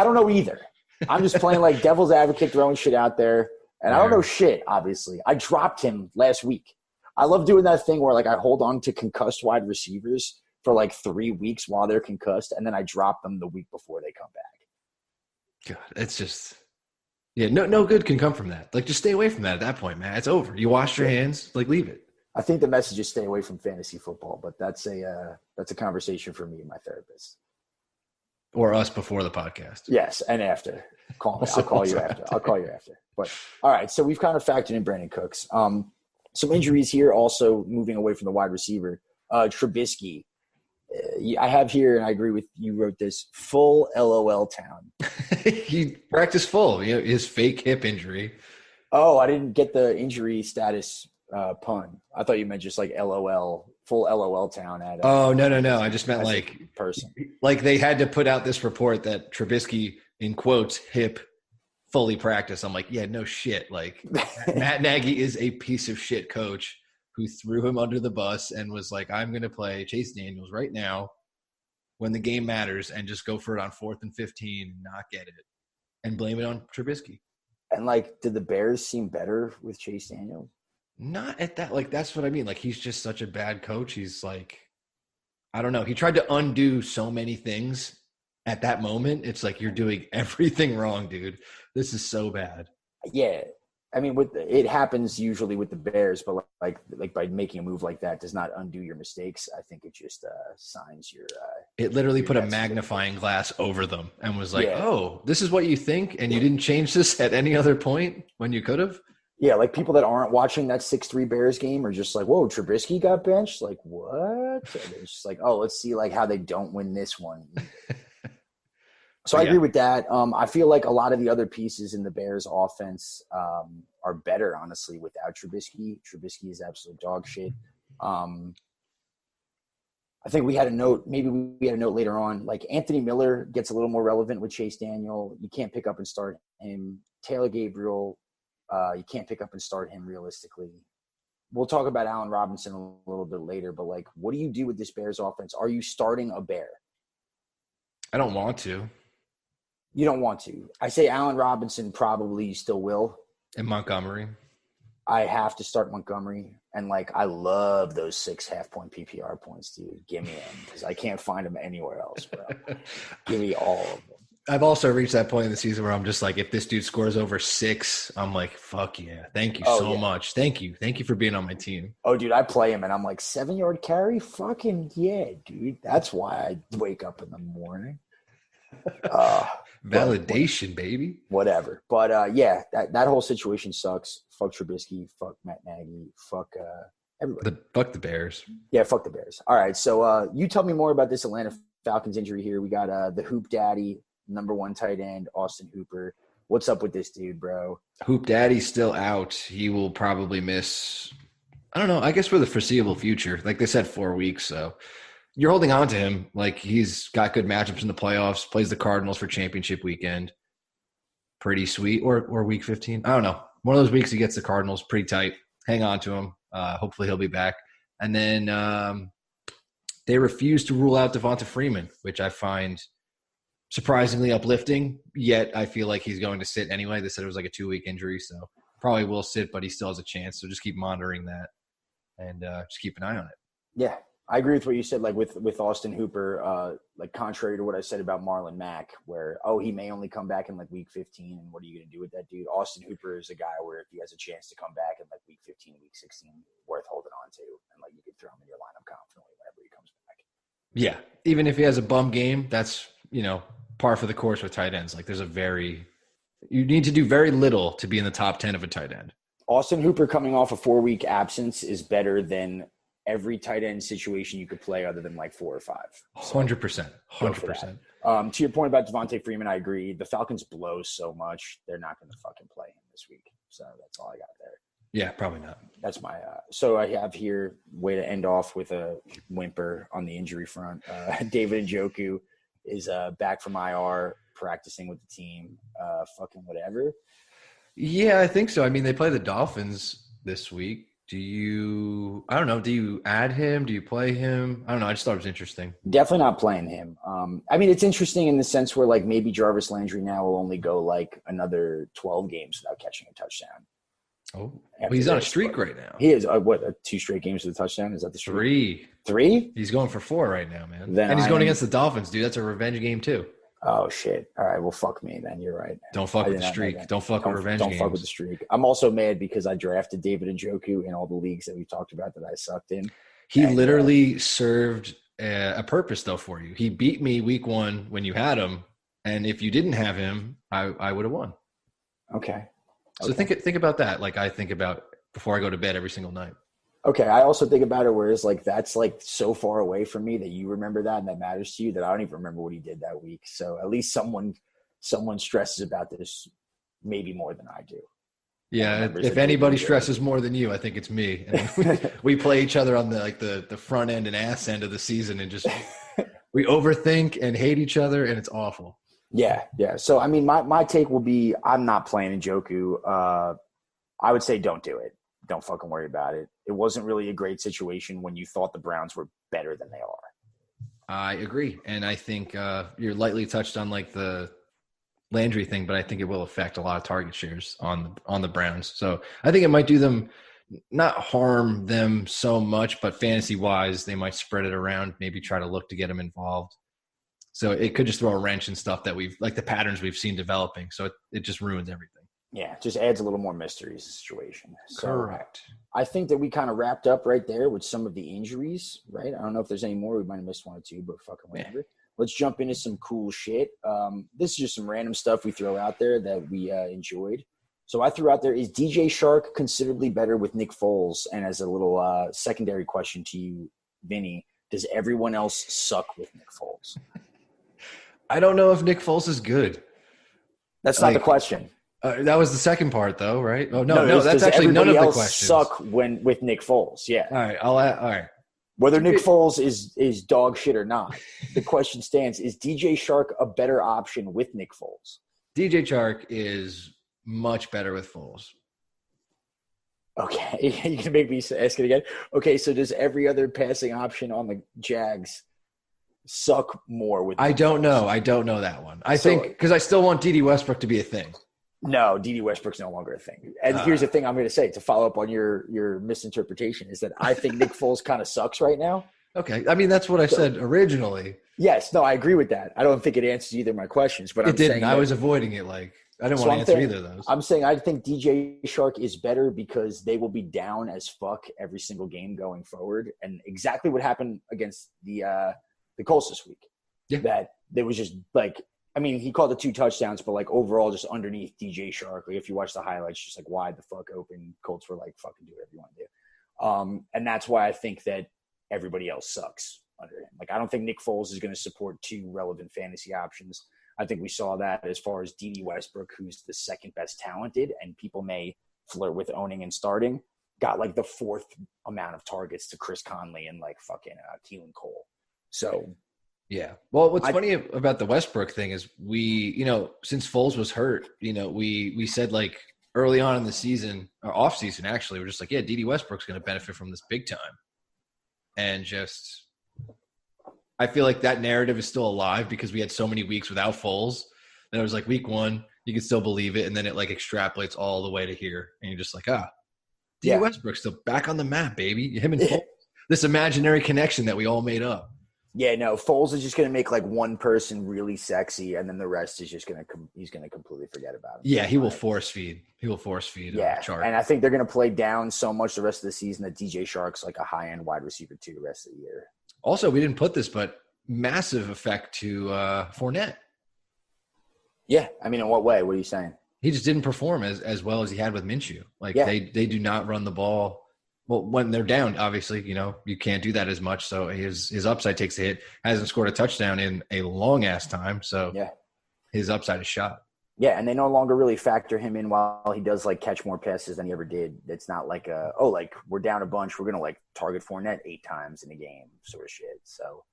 [SPEAKER 1] don't know either. I'm just playing like devil's advocate, throwing shit out there. And I don't know shit, obviously. I dropped him last week. I love doing that thing where like I hold on to concussed wide receivers for like 3 weeks while they're concussed, and then I drop them the week before they come back.
[SPEAKER 2] God, it's just no good can come from that. Like just stay away from that at that point, man. It's over. You wash your hands, like leave it.
[SPEAKER 1] I think the message is stay away from fantasy football, but that's a conversation for me and my therapist.
[SPEAKER 2] Or us before the podcast.
[SPEAKER 1] Yes, and after. Call me. I'll call you after. But all right, so we've kind of factored in Brandon Cooks. Some injuries here also moving away from the wide receiver. Trubisky. I have here, and I agree with you, wrote this, full LOL town.
[SPEAKER 2] He practiced full. His fake hip injury.
[SPEAKER 1] Oh, I didn't get the injury status pun. I thought you meant just like LOL, full LOL town.
[SPEAKER 2] Oh, no. I just meant like
[SPEAKER 1] person.
[SPEAKER 2] Like they had to put out this report that Trubisky, in quotes, hip fully practiced. I'm like, yeah, no shit. Like Matt Nagy is a piece of shit coach who threw him under the bus and was like, I'm going to play Chase Daniels right now when the game matters and just go for it on 4th and 15 and not get it and blame it on Trubisky.
[SPEAKER 1] And like, did the Bears seem better with Chase Daniels?
[SPEAKER 2] Not at that. Like, that's what I mean. Like, he's just such a bad coach. He's like, I don't know. He tried to undo so many things at that moment. It's like, you're doing everything wrong, dude. This is so bad.
[SPEAKER 1] Yeah. I mean, it happens usually with the Bears, but like by making a move like that does not undo your mistakes. I think it just signs your.
[SPEAKER 2] It literally put a magnifying glass over them and was like, "Oh, this is what you think, and you didn't change this at any other point when you could have."
[SPEAKER 1] Yeah, like people that aren't watching that 6-3 Bears game are just like, "Whoa, Trubisky got benched." Like what? And it's just like, "Oh, let's see like how they don't win this one." So I agree with that. I feel like a lot of the other pieces in the Bears offense are better, honestly, without Trubisky. Trubisky is absolute dog shit. I think we had a note later on, like Anthony Miller gets a little more relevant with Chase Daniel. You can't pick up and start him. Taylor Gabriel, you can't pick up and start him realistically. We'll talk about Allen Robinson a little bit later, but like, what do you do with this Bears offense? Are you starting a Bear?
[SPEAKER 2] I don't want to.
[SPEAKER 1] You don't want to. I say Allen Robinson probably still will.
[SPEAKER 2] And Montgomery.
[SPEAKER 1] I have to start Montgomery. And, like, I love those 6 half-point PPR points, dude. Give me them because I can't find them anywhere else, bro. Give me all of them.
[SPEAKER 2] I've also reached that point in the season where I'm just like, if this dude scores over 6, I'm like, fuck yeah. Thank you so much. Thank you. Thank you for being on my team.
[SPEAKER 1] Oh, dude, I play him, and I'm like, 7-yard carry? Fucking yeah, dude. That's why I wake up in the morning.
[SPEAKER 2] Validation, baby.
[SPEAKER 1] Whatever. But, yeah, that whole situation sucks. Fuck Trubisky. Fuck Matt Nagy. Fuck everybody.
[SPEAKER 2] Fuck the Bears.
[SPEAKER 1] Yeah, fuck the Bears. All right, so you tell me more about this Atlanta Falcons injury here. We got the Hoop Daddy, number 1 tight end, Austin Hooper. What's up with this dude, bro?
[SPEAKER 2] Hoop Daddy's still out. He will probably miss, I don't know, I guess for the foreseeable future. Like they said, 4 weeks, so – you're holding on to him. Like, he's got good matchups in the playoffs, plays the Cardinals for championship weekend. Pretty sweet. Or week 15. I don't know. One of those weeks he gets the Cardinals pretty tight. Hang on to him. Hopefully he'll be back. And then they refuse to rule out Devonta Freeman, which I find surprisingly uplifting. Yet I feel like he's going to sit anyway. They said it was like a 2-week injury, so probably will sit, but he still has a chance. So just keep monitoring that and just keep an eye on it.
[SPEAKER 1] Yeah. I agree with what you said, like with Austin Hooper, like contrary to what I said about Marlon Mack, where, he may only come back in like week 15. And what are you going to do with that dude? Austin Hooper is a guy where if he has a chance to come back in like week 15, week 16, worth holding on to. And like you could throw him in your lineup confidently whenever he comes back.
[SPEAKER 2] Yeah. Even if he has a bum game, that's, par for the course with tight ends. Like you need to do very little to be in the top 10 of a tight end.
[SPEAKER 1] Austin Hooper coming off a 4-week absence is better than every tight end situation you could play other than like 4 or 5.
[SPEAKER 2] 100%. 100%.
[SPEAKER 1] To your point about Devonta Freeman, I agree. The Falcons blow so much, they're not going to fucking play him this week. So that's all I got there.
[SPEAKER 2] Yeah, probably not.
[SPEAKER 1] That's my so I have here, way to end off with a whimper on the injury front. David Njoku is back from IR, practicing with the team. Fucking whatever.
[SPEAKER 2] Yeah, I think so. I mean, they play the Dolphins this week. Do you add him? Do you play him? I don't know. I just thought it was interesting.
[SPEAKER 1] Definitely not playing him. I mean, it's interesting in the sense where like maybe Jarvis Landry now will only go like another 12 games without catching a touchdown.
[SPEAKER 2] Oh, well, he's on a streak right now.
[SPEAKER 1] He is. 2 straight games with a touchdown? Is that the streak?
[SPEAKER 2] 3? He's going for 4 right now, man. And he's going against the Dolphins, dude. That's a revenge game too.
[SPEAKER 1] Oh, shit. All right. Well, fuck me then. You're right.
[SPEAKER 2] Don't fuck with the streak. Don't fuck with revenge games.
[SPEAKER 1] Don't fuck with the streak. I'm also mad because I drafted David Njoku in all the leagues that we talked about that I sucked in.
[SPEAKER 2] He literally served a purpose, though, for you. He beat me week 1 when you had him. And if you didn't have him, I would have won.
[SPEAKER 1] Okay.
[SPEAKER 2] So think about that. Like I think about before I go to bed every single night.
[SPEAKER 1] Okay, I also think about it where it's like that's like so far away from me that you remember that and that matters to you that I don't even remember what he did that week. So at least someone stresses about this maybe more than I do.
[SPEAKER 2] Yeah, if anybody stresses more than you, I think it's me. And we play each other on the front end and ass end of the season and just we overthink and hate each other and it's awful.
[SPEAKER 1] Yeah. So I mean, my take will be I'm not playing Njoku. I would say don't do it. Don't fucking worry about it. It wasn't really a great situation when you thought the Browns were better than they are.
[SPEAKER 2] I agree. And I think you're lightly touched on like the Landry thing, but I think it will affect a lot of target shares on the Browns. So I think it might do them, not harm them so much, but fantasy-wise, they might spread it around, maybe try to look to get them involved. So it could just throw a wrench in stuff that like the patterns we've seen developing. So it just ruins everything. Yeah,
[SPEAKER 1] just adds a little more mystery to the situation. So
[SPEAKER 2] correct.
[SPEAKER 1] I think that we kind of wrapped up right there with some of the injuries, right? I don't know if there's any more. We might have missed 1 or 2, but fucking whatever. Yeah. Let's jump into some cool shit. This is just some random stuff we throw out there that we enjoyed. So I threw out there, is DJ Shark considerably better with Nick Foles? And as a little secondary question to you, Vinny, does everyone else suck with Nick Foles?
[SPEAKER 2] I don't know if Nick Foles is good.
[SPEAKER 1] That's not the question.
[SPEAKER 2] That was the second part, though, right? Oh no, that's actually none of the questions.
[SPEAKER 1] Suck with Nick Foles, yeah.
[SPEAKER 2] All right, all right.
[SPEAKER 1] Whether Nick Foles is dog shit or not, the question stands: is DJ Shark a better option with Nick Foles?
[SPEAKER 2] DJ Shark is much better with Foles.
[SPEAKER 1] Okay, you can make me ask it again. Okay, so does every other passing option on the Jags suck more with.
[SPEAKER 2] I don't know that one. I think because I still want D.D. Westbrook to be a thing.
[SPEAKER 1] No, D.D. Westbrook's no longer a thing. And here's the thing I'm going to say to follow up on your misinterpretation is that I think Nick Foles kind of sucks right now.
[SPEAKER 2] Okay. I mean, that's what I said originally.
[SPEAKER 1] Yes. No, I agree with that. I don't think it answers either of my questions. But
[SPEAKER 2] it didn't. I was avoiding it. Like, I didn't want to answer either of those.
[SPEAKER 1] I'm saying I think DJ Shark is better because they will be down as fuck every single game going forward. And exactly what happened against the Colts this week. Yeah. That there was just like – I mean, he called the 2 touchdowns, but like overall, just underneath DJ Shark, like if you watch the highlights, just like wide the fuck open. Colts were like, fucking do whatever you want to do. And that's why I think that everybody else sucks under him. Like, I don't think Nick Foles is going to support 2 relevant fantasy options. I think we saw that as far as D.D. Westbrook, who's the second best talented, and people may flirt with owning and starting, got like the 4th amount of targets to Chris Conley and like fucking Keelan Cole. So.
[SPEAKER 2] Yeah. Well, what's funny about the Westbrook thing is since Foles was hurt, we said like early on in the season or off season, actually, we're just like, yeah, D.D. Westbrook's going to benefit from this big time. And just, I feel like that narrative is still alive because we had so many weeks without Foles that it was like week 1, you can still believe it. And then it like extrapolates all the way to here. And you're just like, D.D. Westbrook's still back on the map, baby. Him and Foles, this imaginary connection that we all made up.
[SPEAKER 1] Yeah, no, Foles is just going to make like one person really sexy, and then the rest is just going to he's going to completely forget about him.
[SPEAKER 2] Yeah, he will force feed. Chart.
[SPEAKER 1] And I think they're going to play down so much the rest of the season that DJ Shark's like a high-end wide receiver too the rest of the year.
[SPEAKER 2] Also, we didn't put this, but massive effect to Fournette.
[SPEAKER 1] Yeah, I mean, in what way? What are you saying?
[SPEAKER 2] He just didn't perform as well as he had with Minshew. Like they do not run the ball. Well, when they're down, obviously, you can't do that as much. So his upside takes a hit. Hasn't scored a touchdown in a long-ass time. So his upside is shot.
[SPEAKER 1] Yeah, and they no longer really factor him in while he does, like, catch more passes than he ever did. It's not like, we're down a bunch. We're going to, like, target Fournette 8 times in a game sort of shit. So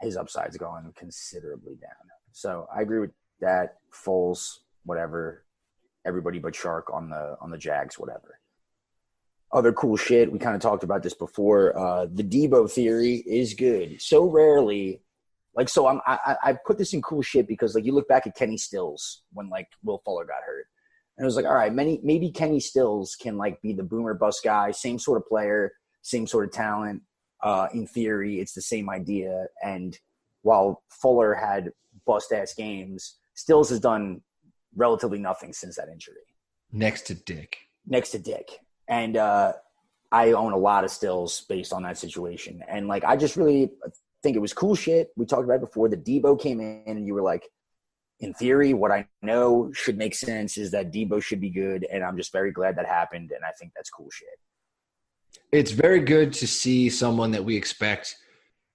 [SPEAKER 1] his upside's going considerably down. So I agree with that. Foles, whatever. Everybody but Shark on the Jags, whatever. Other cool shit, we kind of talked about this before. The Debo theory is good. So rarely, I put this in cool shit because like you look back at Kenny Stills when like Will Fuller got hurt, and it was like, all right, maybe Kenny Stills can like be the boomer bust guy, same sort of player, same sort of talent. In theory, it's the same idea. And while Fuller had bust ass games, Stills has done relatively nothing since that injury.
[SPEAKER 2] Next to Dick.
[SPEAKER 1] And I own a lot of Stills based on that situation. And, like, I just really think it was cool shit. We talked about it before. The Debo came in and you were like, in theory, what I know should make sense is that Debo should be good. And I'm just very glad that happened. And I think that's cool shit.
[SPEAKER 2] It's very good to see someone that we expect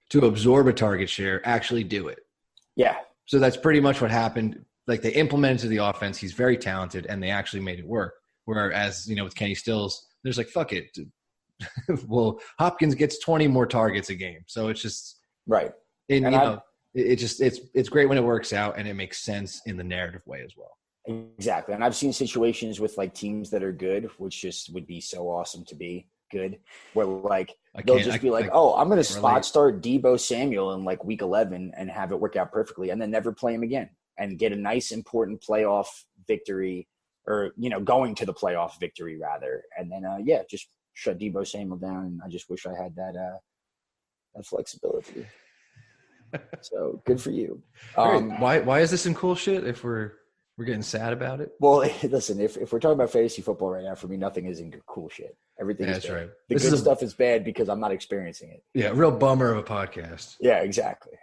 [SPEAKER 2] to absorb a target share actually do it.
[SPEAKER 1] Yeah. So
[SPEAKER 2] that's pretty much what happened. Like, they implemented the offense. He's very talented, and they actually made it work. Whereas, with Kenny Stills, there's like, fuck it. Well, Hopkins gets 20 more targets a game. So it's just
[SPEAKER 1] right.
[SPEAKER 2] And it's great when it works out and it makes sense in the narrative way as well.
[SPEAKER 1] Exactly. And I've seen situations with like teams that are good, which just would be so awesome to be good, where like they'll just be like, I'm going to spot start Debo Samuel in like week 11 and have it work out perfectly and then never play him again and get a nice important playoff victory. Or, going to the playoff victory rather. And then, just shut Debo Samuel down. And I just wish I had that flexibility. So good for you.
[SPEAKER 2] Why is this some cool shit if we're getting sad about it?
[SPEAKER 1] Well, listen, if we're talking about fantasy football right now, for me, nothing is in cool shit. Everything is bad. Right. The good stuff is bad because I'm not experiencing it.
[SPEAKER 2] Yeah, real bummer of a podcast.
[SPEAKER 1] Yeah, exactly.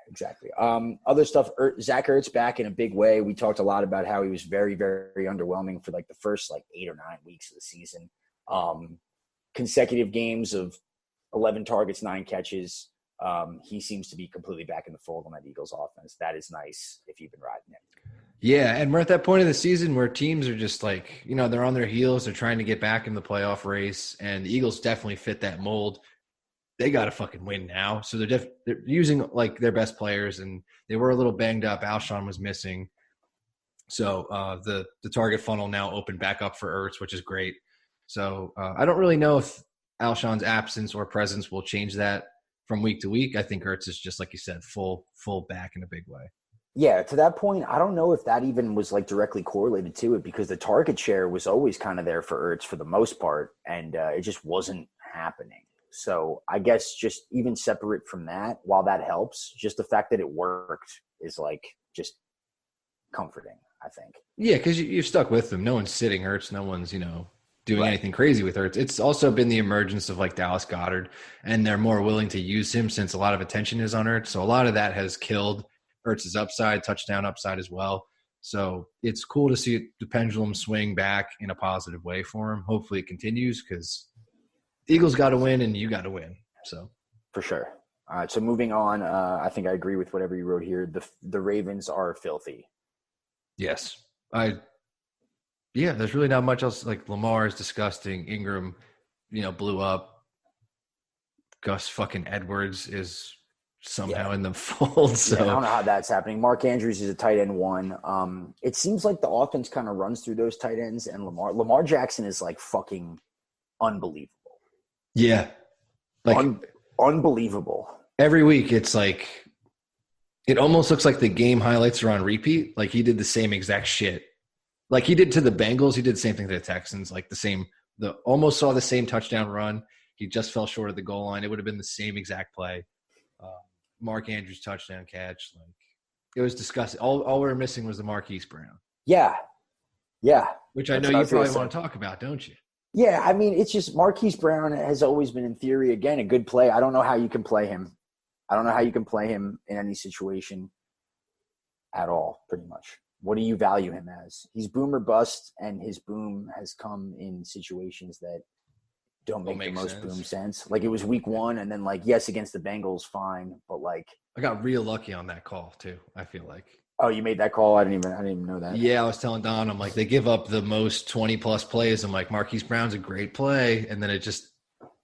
[SPEAKER 1] Other stuff, Zach Ertz back in a big way. We talked a lot about how he was very, very underwhelming for like the first like 8 or 9 weeks of the season. Consecutive games of 11 targets, 9 catches. He seems to be completely back in the fold on that Eagles offense. That is nice if you've been riding him.
[SPEAKER 2] Yeah, and we're at that point of the season where teams are just like, they're on their heels. They're trying to get back in the playoff race, and the Eagles definitely fit that mold. They got to fucking win now. So they're using, like, their best players, and they were a little banged up. Alshon was missing. So the target funnel now opened back up for Ertz, which is great. So I don't really know if Alshon's absence or presence will change that from week to week, I think Ertz is just, like you said, full back in a big way.
[SPEAKER 1] Yeah, to that point, I don't know if that even was like directly correlated to it, because the target share was always kind of there for Ertz for the most part, and it just wasn't happening. So I guess just even separate from that, while that helps, just the fact that it worked is like just comforting, I think.
[SPEAKER 2] Yeah, because you're stuck with them. No one's sitting Ertz. No one's, doing anything crazy with Ertz. It's also been the emergence of like Dallas Goedert, and they're more willing to use him since a lot of attention is on Ertz. So a lot of that has killed Ertz's upside, touchdown upside as well. So it's cool to see the pendulum swing back in a positive way for him. Hopefully it continues, because Eagles got to win and you got to win. So
[SPEAKER 1] for sure. All right. So moving on, I think I agree with whatever you wrote here. The Ravens are filthy.
[SPEAKER 2] Yes. There's really not much else. Like, Lamar is disgusting. Ingram, blew up. Gus fucking Edwards is somehow in the fold. So
[SPEAKER 1] I don't know how that's happening. Mark Andrews is a tight end 1. It seems like the offense kind of runs through those tight ends, and Lamar Jackson is like fucking unbelievable.
[SPEAKER 2] Yeah. Like
[SPEAKER 1] unbelievable.
[SPEAKER 2] Every week it's like, it almost looks like the game highlights are on repeat. Like, he did the same exact shit. Like he did to the Bengals. He did the same thing to the Texans. Like almost saw the same touchdown run. He just fell short of the goal line. It would have been the same exact play. Mark Andrews touchdown catch. Like, it was disgusting. All we were missing was the Marquise Brown.
[SPEAKER 1] Yeah.
[SPEAKER 2] Which I know you probably want to talk about, don't you?
[SPEAKER 1] Yeah, I mean, it's just Marquise Brown has always been, in theory, again, a good play. I don't know how you can play him. I don't know how you can play him in any situation at all, pretty much. What do you value him as? He's boom or bust, and his boom has come in situations that don't make the most boom sense. Like, it was week 1, and then, like, yes, against the Bengals, fine, but, like.
[SPEAKER 2] I got real lucky on that call, too, I feel like.
[SPEAKER 1] Oh, you made that call? I didn't even know that.
[SPEAKER 2] Yeah, I was telling Don, I'm like, they give up the most 20-plus plays. I'm like, Marquise Brown's a great play. And then it just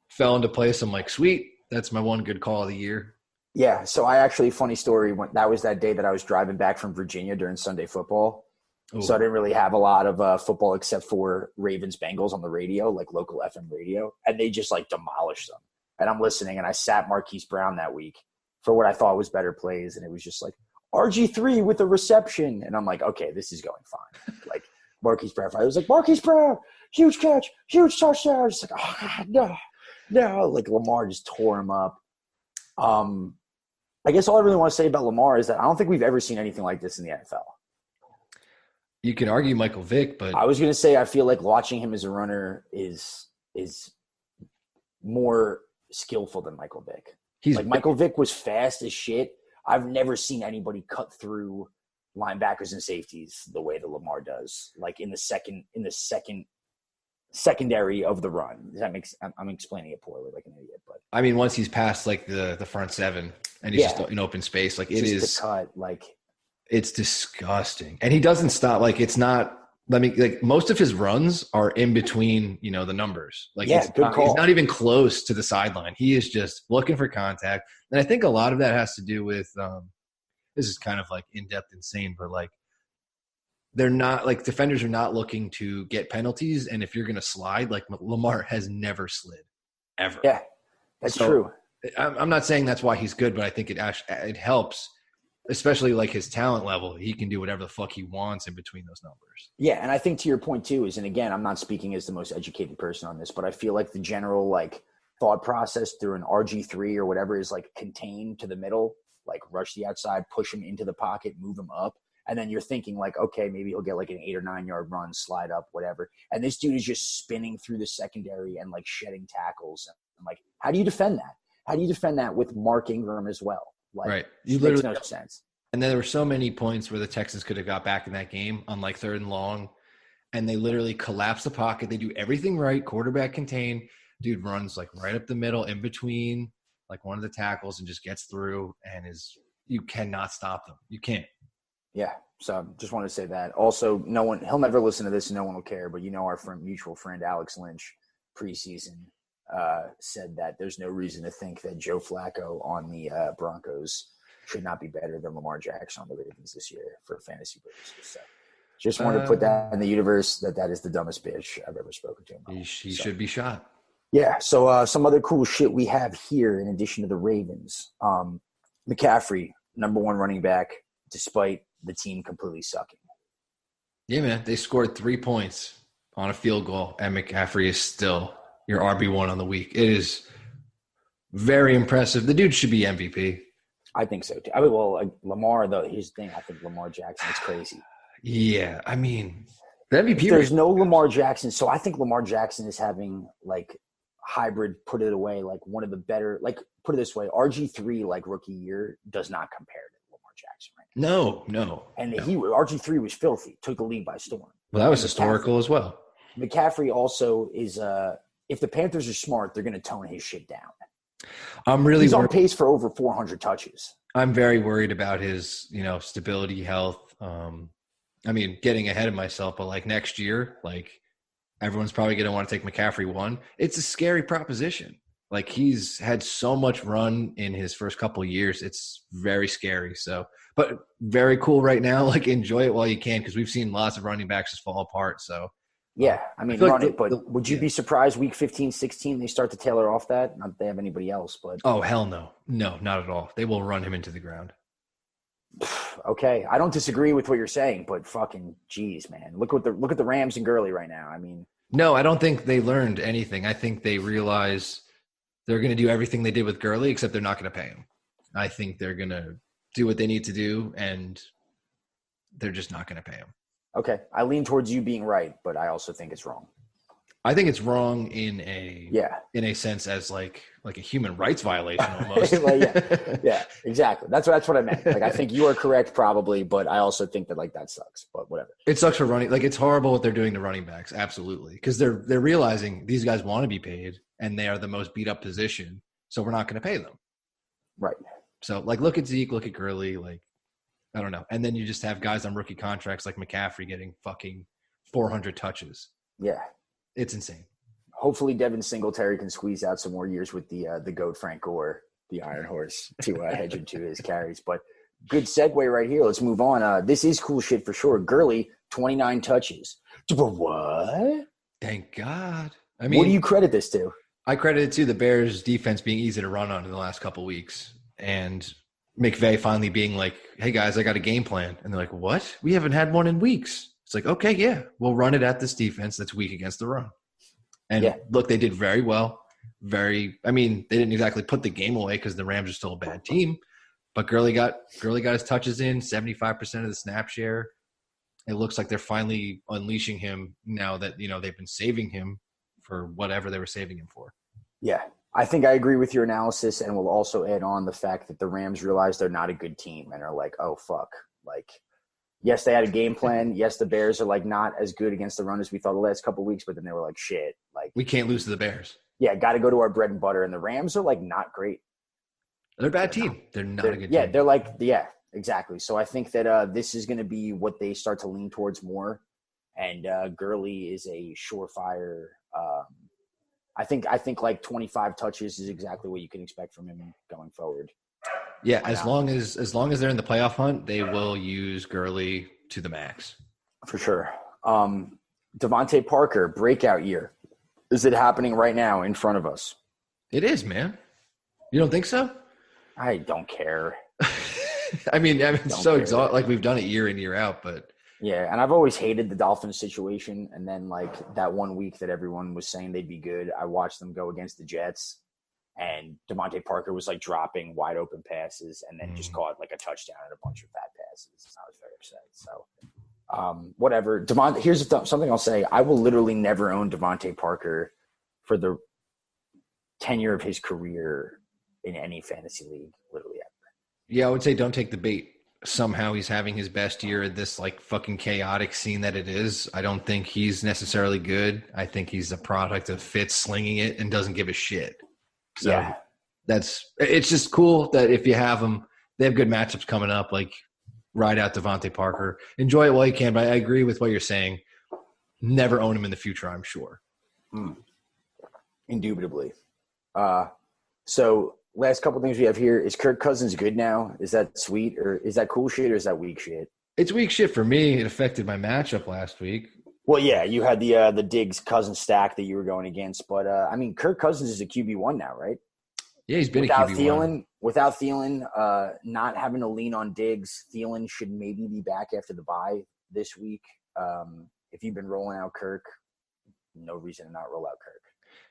[SPEAKER 2] fell into place. I'm like, sweet, that's my one good call of the year.
[SPEAKER 1] Yeah, so I actually, funny story, that was that day that I was driving back from Virginia during Sunday football. Ooh. So I didn't really have a lot of football except for Ravens-Bengals on the radio, like local FM radio. And they just, like, demolished them. And I'm listening, and I sat Marquise Brown that week for what I thought was better plays. And it was just like, RG3 with a reception. And I'm like, okay, this is going fine. Like, Marquise Brown. I was like, Marquise Brown, huge catch, huge touchdown. I was like, oh, God, no. Like, Lamar just tore him up. I guess all I really want to say about Lamar is that I don't think we've ever seen anything like this in the NFL.
[SPEAKER 2] You can argue Michael Vick, but
[SPEAKER 1] I was going to say I feel like watching him as a runner is more skillful than Michael Vick. Michael Vick was fast as shit. I've never seen anybody cut through linebackers and safeties the way that Lamar does, like in the secondary of the run. Does that make sense? I'm explaining it poorly like an idiot, but
[SPEAKER 2] I mean, once he's past like the front 7 and he's just in open space, like it is
[SPEAKER 1] the cut, like
[SPEAKER 2] it's disgusting. And he doesn't stop. Like, it's not. Most of his runs are in between, the numbers. Like,
[SPEAKER 1] good call.
[SPEAKER 2] He's not even close to the sideline. He is just looking for contact. And I think a lot of that has to do with this is kind of like in-depth insane, but like they're not like defenders are not looking to get penalties. And if you're going to slide, like Lamar has never slid ever.
[SPEAKER 1] Yeah, that's true.
[SPEAKER 2] I'm not saying that's why he's good, but I think it helps. Especially like his talent level, he can do whatever the fuck he wants in between those numbers.
[SPEAKER 1] Yeah, and I think to your point too is, and again, I'm not speaking as the most educated person on this, but I feel like the general like thought process through an RG3 or whatever is like contain to the middle, like rush the outside, push him into the pocket, move him up, and then you're thinking like, okay, maybe he'll get like an 8 or 9 yard run, slide up, whatever. And this dude is just spinning through the secondary and like shedding tackles. I'm like, how do you defend that? How do you defend that with Mark Ingram as well? Like,
[SPEAKER 2] right.
[SPEAKER 1] It makes no sense.
[SPEAKER 2] And then there were so many points where the Texans could have got back in that game on like 3rd and long, and they literally collapse the pocket. They do everything right. Quarterback contain. Dude runs like right up the middle in between like one of the tackles and just gets through you cannot stop them. You can't.
[SPEAKER 1] Yeah. So just wanted to say that. Also, he'll never listen to this and no one will care, but our mutual friend Alex Lynch preseason said that there's no reason to think that Joe Flacco on the Broncos should not be better than Lamar Jackson on the Ravens this year for fantasy purposes. So just wanted to put that in the universe that is the dumbest bitch I've ever spoken to.
[SPEAKER 2] He should be shot.
[SPEAKER 1] Yeah, so some other cool shit we have here in addition to the Ravens. McCaffrey, number one running back, despite the team completely sucking.
[SPEAKER 2] Yeah, man. They scored 3 points on a field goal, and McCaffrey is still your RB1 on the week. It is very impressive. The dude should be MVP.
[SPEAKER 1] I think so, too. I mean, well, like Lamar, though, here's the thing. I think Lamar Jackson is crazy.
[SPEAKER 2] Yeah, I mean, the MVP.
[SPEAKER 1] There's no Lamar Jackson, so I think Lamar Jackson is having, like, hybrid, put it away, like one of the better, like, put it this way, RG3, like, rookie year does not compare to Lamar Jackson right
[SPEAKER 2] now. No.
[SPEAKER 1] And RG3 was filthy, took the league by storm.
[SPEAKER 2] Well, that was historical as well.
[SPEAKER 1] McCaffrey also is, if the Panthers are smart, they're going to tone his shit down. He's on pace for over 400 touches.
[SPEAKER 2] I'm very worried about his, stability, health. I mean, getting ahead of myself, but like next year, like everyone's probably going to want to take McCaffrey 1. It's a scary proposition. Like he's had so much run in his first couple of years. It's very scary. So, but very cool right now. Like enjoy it while you can, because we've seen lots of running backs just fall apart. So
[SPEAKER 1] yeah, I mean, run it, but would you be surprised week 15, 16, they start to tailor off that? Not that they have anybody else, but.
[SPEAKER 2] Oh, hell no. No, not at all. They will run him into the ground.
[SPEAKER 1] Okay. I don't disagree with what you're saying, but fucking geez, man. Look at the Rams and Gurley right now. I mean.
[SPEAKER 2] No, I don't think they learned anything. I think they realize they're going to do everything they did with Gurley, except they're not going to pay him. I think they're going to do what they need to do, and they're just not going to pay him.
[SPEAKER 1] Okay. I lean towards you being right, but I also think it's wrong.
[SPEAKER 2] I think it's wrong in a sense as like a human rights violation almost.
[SPEAKER 1] Well, yeah, exactly. That's what I meant. Like I think you are correct probably, but I also think that like that sucks. But whatever.
[SPEAKER 2] It sucks for running. Like it's horrible what they're doing to running backs. Absolutely, because they're realizing these guys want to be paid and they are the most beat up position, so we're not going to pay them.
[SPEAKER 1] Right.
[SPEAKER 2] So like look at Zeke, look at Gurley, like I don't know, and then you just have guys on rookie contracts like McCaffrey getting fucking 400 touches.
[SPEAKER 1] Yeah.
[SPEAKER 2] It's insane.
[SPEAKER 1] Hopefully Devin Singletary can squeeze out some more years with the GOAT Frank Gore, the Iron Horse, to hedge into his carries. But good segue right here. Let's move on. This is cool shit for sure. Gurley, 29 touches. What?
[SPEAKER 2] Thank God. I mean,
[SPEAKER 1] what do you credit this to?
[SPEAKER 2] I credit it to the Bears' defense being easy to run on in the last couple of weeks. And McVay finally being like, hey, guys, I got a game plan. And they're like, what? We haven't had one in weeks. It's like, okay, yeah, we'll run it at this defense that's weak against the run. And look, they did very well. They didn't exactly put the game away because the Rams are still a bad team. But Gurley got his touches in, 75% of the snap share. It looks like they're finally unleashing him now that, they've been saving him for whatever they were saving him for. Yeah.
[SPEAKER 1] I think I agree with your analysis, and we'll also add on the fact that the Rams realize they're not a good team and are like, oh, fuck. Like, yes, they had a game plan. Yes, the Bears are like not as good against the run as we thought the last couple of weeks, but then they were like, shit. Like
[SPEAKER 2] we can't lose to the Bears.
[SPEAKER 1] Yeah, got to go to our bread and butter. And the Rams are like not great.
[SPEAKER 2] They're a bad team. They're not a good team.
[SPEAKER 1] Yeah, they're like, yeah, exactly. So I think that this is going to be what they start to lean towards more. And Gurley is a surefire. I think like 25 touches is exactly what you can expect from him going forward.
[SPEAKER 2] Yeah, as long as they're in the playoff hunt, they will use Gurley to the max.
[SPEAKER 1] For sure. Devontae Parker, breakout year. Is it happening right now in front of us?
[SPEAKER 2] It is, man. You don't think so?
[SPEAKER 1] I don't care.
[SPEAKER 2] I mean, it's so exhausting. Like we've done it year in, year out, but
[SPEAKER 1] yeah, and I've always hated the Dolphins situation. And then like that one week that everyone was saying they'd be good, I watched them go against the Jets. And Devontae Parker was like dropping wide open passes and then just caught like a touchdown and a bunch of bad passes. I was very upset. So whatever. Here's something I'll say. I will literally never own Devontae Parker for the tenure of his career in any fantasy league, literally ever.
[SPEAKER 2] Yeah, I would say don't take the bait. Somehow he's having his best year at this like fucking chaotic scene that it is. I don't think he's necessarily good. I think he's a product of Fitz slinging it and doesn't give a shit. So
[SPEAKER 1] yeah,
[SPEAKER 2] it's just cool that if you have them, they have good matchups coming up. Like ride out Devontae Parker, enjoy it while you can. But I agree with what you're saying. Never own him in the future, I'm sure.
[SPEAKER 1] Indubitably. So last couple things we have here is Kirk Cousins good now? Is that sweet or is that cool shit or is that weak shit?
[SPEAKER 2] It's weak shit for me. It affected my matchup last week.
[SPEAKER 1] Well, yeah, you had the Diggs Cousins stack that you were going against, but I mean, Kirk Cousins is a QB1 now, right?
[SPEAKER 2] Yeah, he's been
[SPEAKER 1] without
[SPEAKER 2] a QB1.
[SPEAKER 1] Without Thielen, not having to lean on Diggs, Thielen should maybe be back after the bye this week. If you've been rolling out Kirk, no reason to not roll out Kirk.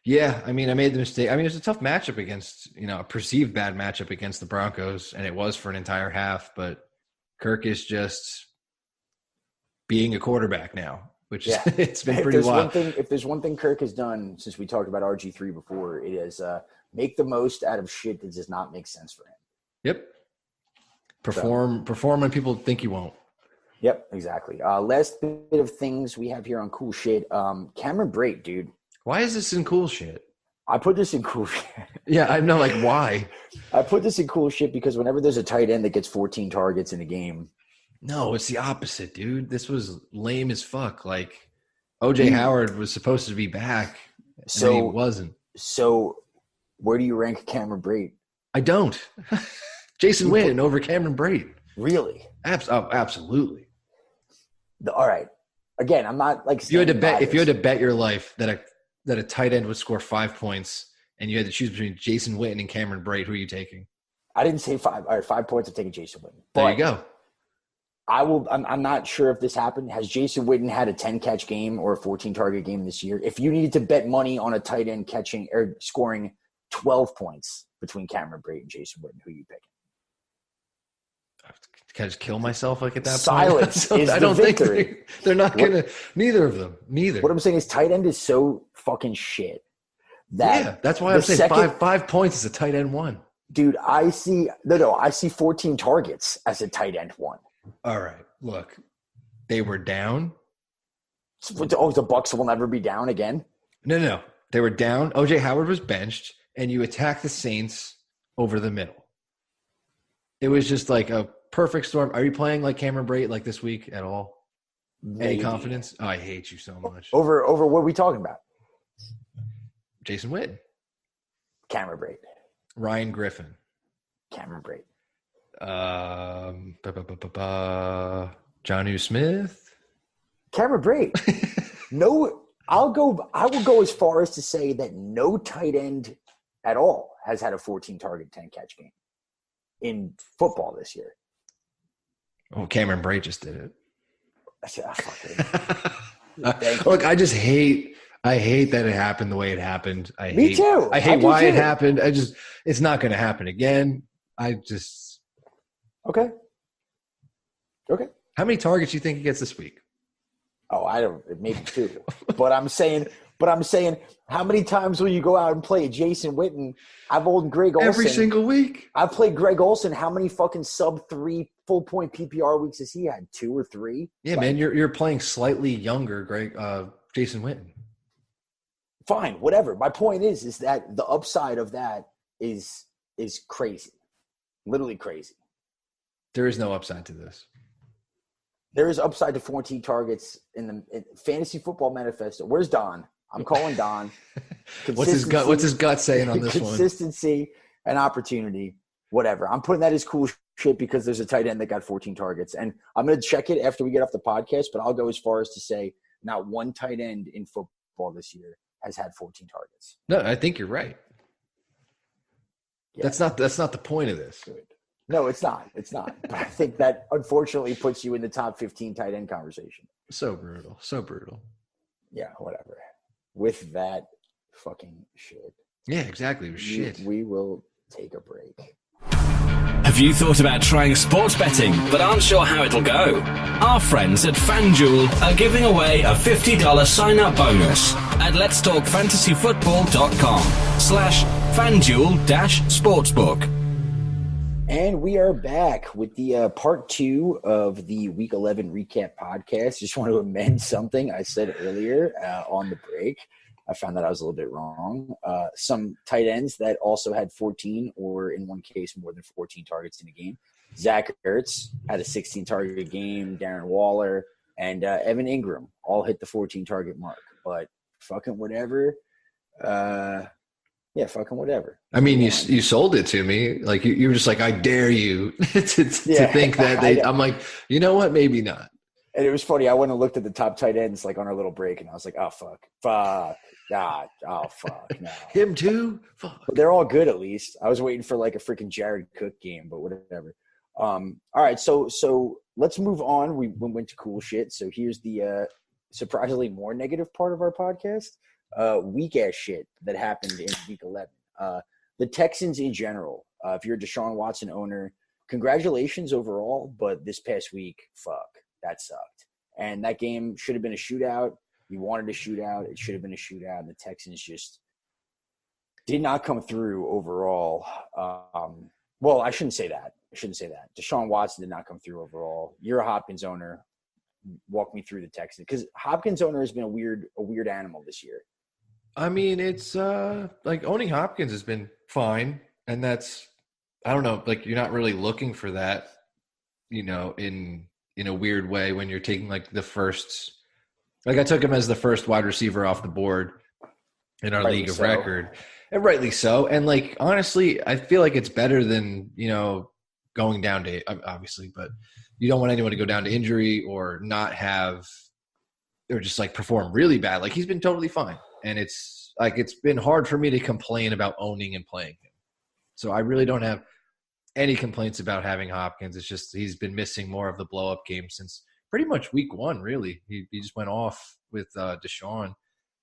[SPEAKER 2] Yeah, I mean, I made the mistake. I mean, it was a tough matchup against, a perceived bad matchup against the Broncos, and it was for an entire half, but Kirk is just being a quarterback now, which it's been pretty wild.
[SPEAKER 1] If there's one thing Kirk has done since we talked about RG3 before, it is make the most out of shit that does not make sense for him.
[SPEAKER 2] Yep. Perform when people think you won't.
[SPEAKER 1] Yep, exactly. Last bit of things we have here on cool shit. Cameron Brate, dude.
[SPEAKER 2] Why is this in cool shit?
[SPEAKER 1] I put this in cool shit.
[SPEAKER 2] Yeah, I know, like, why?
[SPEAKER 1] I put this in cool shit because whenever there's a tight end that gets 14 targets in a game.
[SPEAKER 2] No, it's the opposite, dude. This was lame as fuck. Like, O.J. Howard was supposed to be back, and he wasn't.
[SPEAKER 1] So where do you rank Cameron Brate?
[SPEAKER 2] I don't. Jason Witten over Cameron Brate.
[SPEAKER 1] Really?
[SPEAKER 2] Absolutely.
[SPEAKER 1] All right. Again, I'm not like
[SPEAKER 2] if you had to bet your life that a tight end would score 5 points and you had to choose between Jason Witten and Cameron Brate, who are you taking?
[SPEAKER 1] I didn't say 5. All right, 5 points. I'm taking Jason Witten.
[SPEAKER 2] There you go.
[SPEAKER 1] I'm not sure if this happened. Has Jason Witten had a 10-catch game or a 14-target game this year? If you needed to bet money on a tight end catching or scoring 12 points between Cameron Brate and Jason Witten, who are you picking?
[SPEAKER 2] Can I just kill myself like at that
[SPEAKER 1] Silence
[SPEAKER 2] point?
[SPEAKER 1] is
[SPEAKER 2] I don't
[SPEAKER 1] the
[SPEAKER 2] think
[SPEAKER 1] victory.
[SPEAKER 2] They're not going to – neither of them. Neither.
[SPEAKER 1] What I'm saying is tight end is so fucking shit.
[SPEAKER 2] That's why I'm saying 5 points is a tight end one.
[SPEAKER 1] Dude, I see 14 targets as a tight end one.
[SPEAKER 2] All right. Look, they were down.
[SPEAKER 1] Oh, the Bucs will never be down again?
[SPEAKER 2] No. They were down. O.J. Howard was benched, and you attacked the Saints over the middle. It was just like a perfect storm. Are you playing like Cameron Brate like this week at all? Maybe. Any confidence? Oh, I hate you so much.
[SPEAKER 1] Over what are we talking about?
[SPEAKER 2] Jason Witten.
[SPEAKER 1] Cameron Brate.
[SPEAKER 2] Ryan Griffin.
[SPEAKER 1] Cameron Brate.
[SPEAKER 2] Jonnu Smith.
[SPEAKER 1] Cameron Brate. No, I will go as far as to say that no tight end at all has had a 14-target, 10-catch game in football this year.
[SPEAKER 2] Oh, Cameron Brate just did it.
[SPEAKER 1] Look,
[SPEAKER 2] I hate that it happened the way it happened.
[SPEAKER 1] Me too.
[SPEAKER 2] I hate why it happened. It's not going to happen again.
[SPEAKER 1] Okay.
[SPEAKER 2] How many targets do you think he gets this week?
[SPEAKER 1] Oh, I don't. Maybe 2. But I'm saying, how many times will you go out and play Jason Witten? I've owned Greg Olsen
[SPEAKER 2] every single week.
[SPEAKER 1] I've played Greg Olsen. How many fucking sub-3 full-point PPR weeks has he had? 2 or 3?
[SPEAKER 2] Yeah, man, you're playing slightly younger, Jason Witten.
[SPEAKER 1] Fine, whatever. My point is that the upside of that is crazy, literally crazy.
[SPEAKER 2] There is no upside to this.
[SPEAKER 1] There is upside to 14 targets in Fantasy Football Manifesto. Where's Don? I'm calling Don.
[SPEAKER 2] What's his gut saying on this one?
[SPEAKER 1] Consistency and opportunity, whatever. I'm putting that as cool shit because there's a tight end that got 14 targets. And I'm going to check it after we get off the podcast, but I'll go as far as to say not one tight end in football this year has had 14 targets.
[SPEAKER 2] No, I think you're right. Yeah. That's not the point of this.
[SPEAKER 1] Good. No, it's not. But I think that unfortunately puts you in the top 15 tight end conversation.
[SPEAKER 2] So brutal.
[SPEAKER 1] Yeah, whatever. With that fucking shit.
[SPEAKER 2] Yeah, exactly. It was shit.
[SPEAKER 1] We will take a break.
[SPEAKER 3] Have you thought about trying sports betting but aren't sure how it'll go? Our friends at FanDuel are giving away a $50 sign-up bonus at letstalkfantasyfootball.com/FanDuel-sportsbook.
[SPEAKER 1] And we are back with the part 2 of the Week 11 recap podcast. Just want to amend something I said earlier on the break. I found that I was a little bit wrong. Some tight ends that also had 14 or in one case more than 14 targets in a game. Zach Ertz had a 16-target game. Darren Waller and Evan Ingram all hit the 14-target mark. But fucking whatever. Yeah, fucking whatever.
[SPEAKER 2] I mean, you sold it to me. Like you were just like, I dare you to think that I'm like, you know what? Maybe not.
[SPEAKER 1] And it was funny. I went and looked at the top tight ends like on our little break, and I was like, "Oh fuck, fuck, God, oh fuck, no."
[SPEAKER 2] Him too. Fuck.
[SPEAKER 1] But they're all good at least. I was waiting for like a freaking Jared Cook game, but whatever. All right, so let's move on. We went to cool shit. So here's the surprisingly more negative part of our podcast. Weak ass shit that happened in week 11. The Texans in general. If you're a Deshaun Watson owner, congratulations overall. But this past week, fuck, that sucked. And that game should have been a shootout. You wanted a shootout. It should have been a shootout. And the Texans just did not come through overall. Well, I shouldn't say that. Deshaun Watson did not come through overall. You're a Hopkins owner. Walk me through the Texans, because Hopkins owner has been a weird animal this year.
[SPEAKER 2] I mean, it's like owning Hopkins has been fine, and that's, I don't know, like you're not really looking for that, you know, in a weird way when you're taking like the first, like I took him as the first wide receiver off the board in our league of record, and rightly so. And like honestly, I feel like it's better than, you know, going down to, obviously, but you don't want anyone to go down to injury or not have, or just like perform really bad. Like he's been totally fine. And it's like, it's been hard for me to complain about owning and playing him. So I really don't have any complaints about having Hopkins. It's just, he's been missing more of the blow up game since pretty much week 1, really. He just went off with Deshaun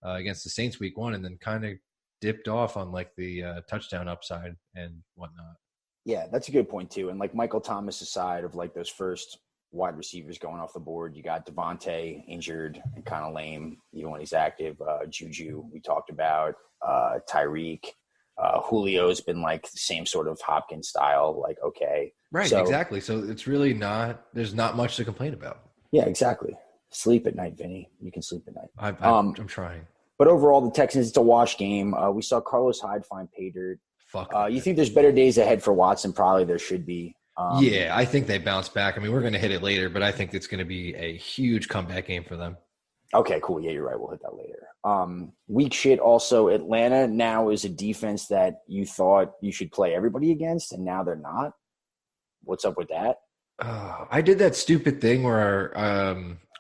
[SPEAKER 2] against the Saints week 1 and then kind of dipped off on like the touchdown upside and whatnot.
[SPEAKER 1] Yeah, that's a good point too. And like Michael Thomas aside of like those first wide receivers going off the board, you got Devontae injured and kind of lame even when he's active. Juju we talked about, Tyreek, Julio's been like the same sort of Hopkins style, like okay.
[SPEAKER 2] Right, so, exactly. So it's really not, there's not much to complain about.
[SPEAKER 1] Yeah, exactly. Sleep at night, Vinny. You can sleep at night.
[SPEAKER 2] I'm trying.
[SPEAKER 1] But overall, the Texans, it's a wash game. We saw Carlos Hyde find pay dirt.
[SPEAKER 2] Fuck.
[SPEAKER 1] You think there's better days ahead for Watson? Probably there should be.
[SPEAKER 2] Yeah, I think they bounce back. I mean, we're going to hit it later, but I think it's going to be a huge comeback game for them.
[SPEAKER 1] Okay, cool. Yeah, you're right. We'll hit that later. Weak shit also. Atlanta now is a defense that you thought you should play everybody against, and now they're not. What's up with that?
[SPEAKER 2] I did that stupid thing where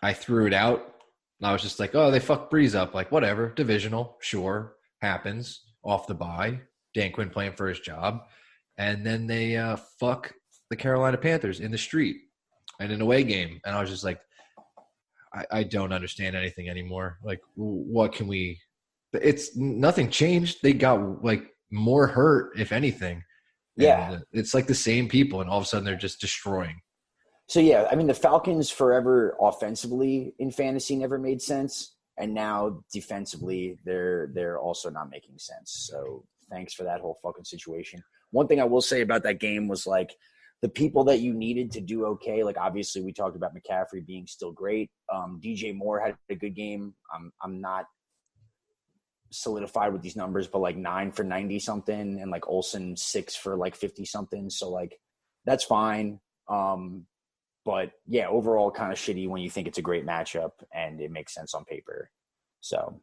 [SPEAKER 2] I threw it out. I was just like, oh, they fucked Breeze up. Like, whatever. Divisional. Sure. Happens. Off the bye. Dan Quinn playing for his job. And then they fuck the Carolina Panthers in the street in an away game. And I was just like, I don't understand anything anymore. Like, what can we – it's nothing changed. They got, like, more hurt, if anything.
[SPEAKER 1] Yeah.
[SPEAKER 2] And it's like the same people, and all of a sudden they're just destroying.
[SPEAKER 1] So, yeah, I mean, the Falcons forever offensively in fantasy never made sense. And now defensively, they're also not making sense. So thanks for that whole fucking situation. One thing I will say about that game was, like, the people that you needed to do okay, like, obviously we talked about McCaffrey being still great. DJ Moore had a good game. I'm not solidified with these numbers, but, like, 9 for 90-something, and, like, Olsen 6 for, like, 50-something. So, like, that's fine. But, yeah, overall kind of shitty when you think it's a great matchup and it makes sense on paper. So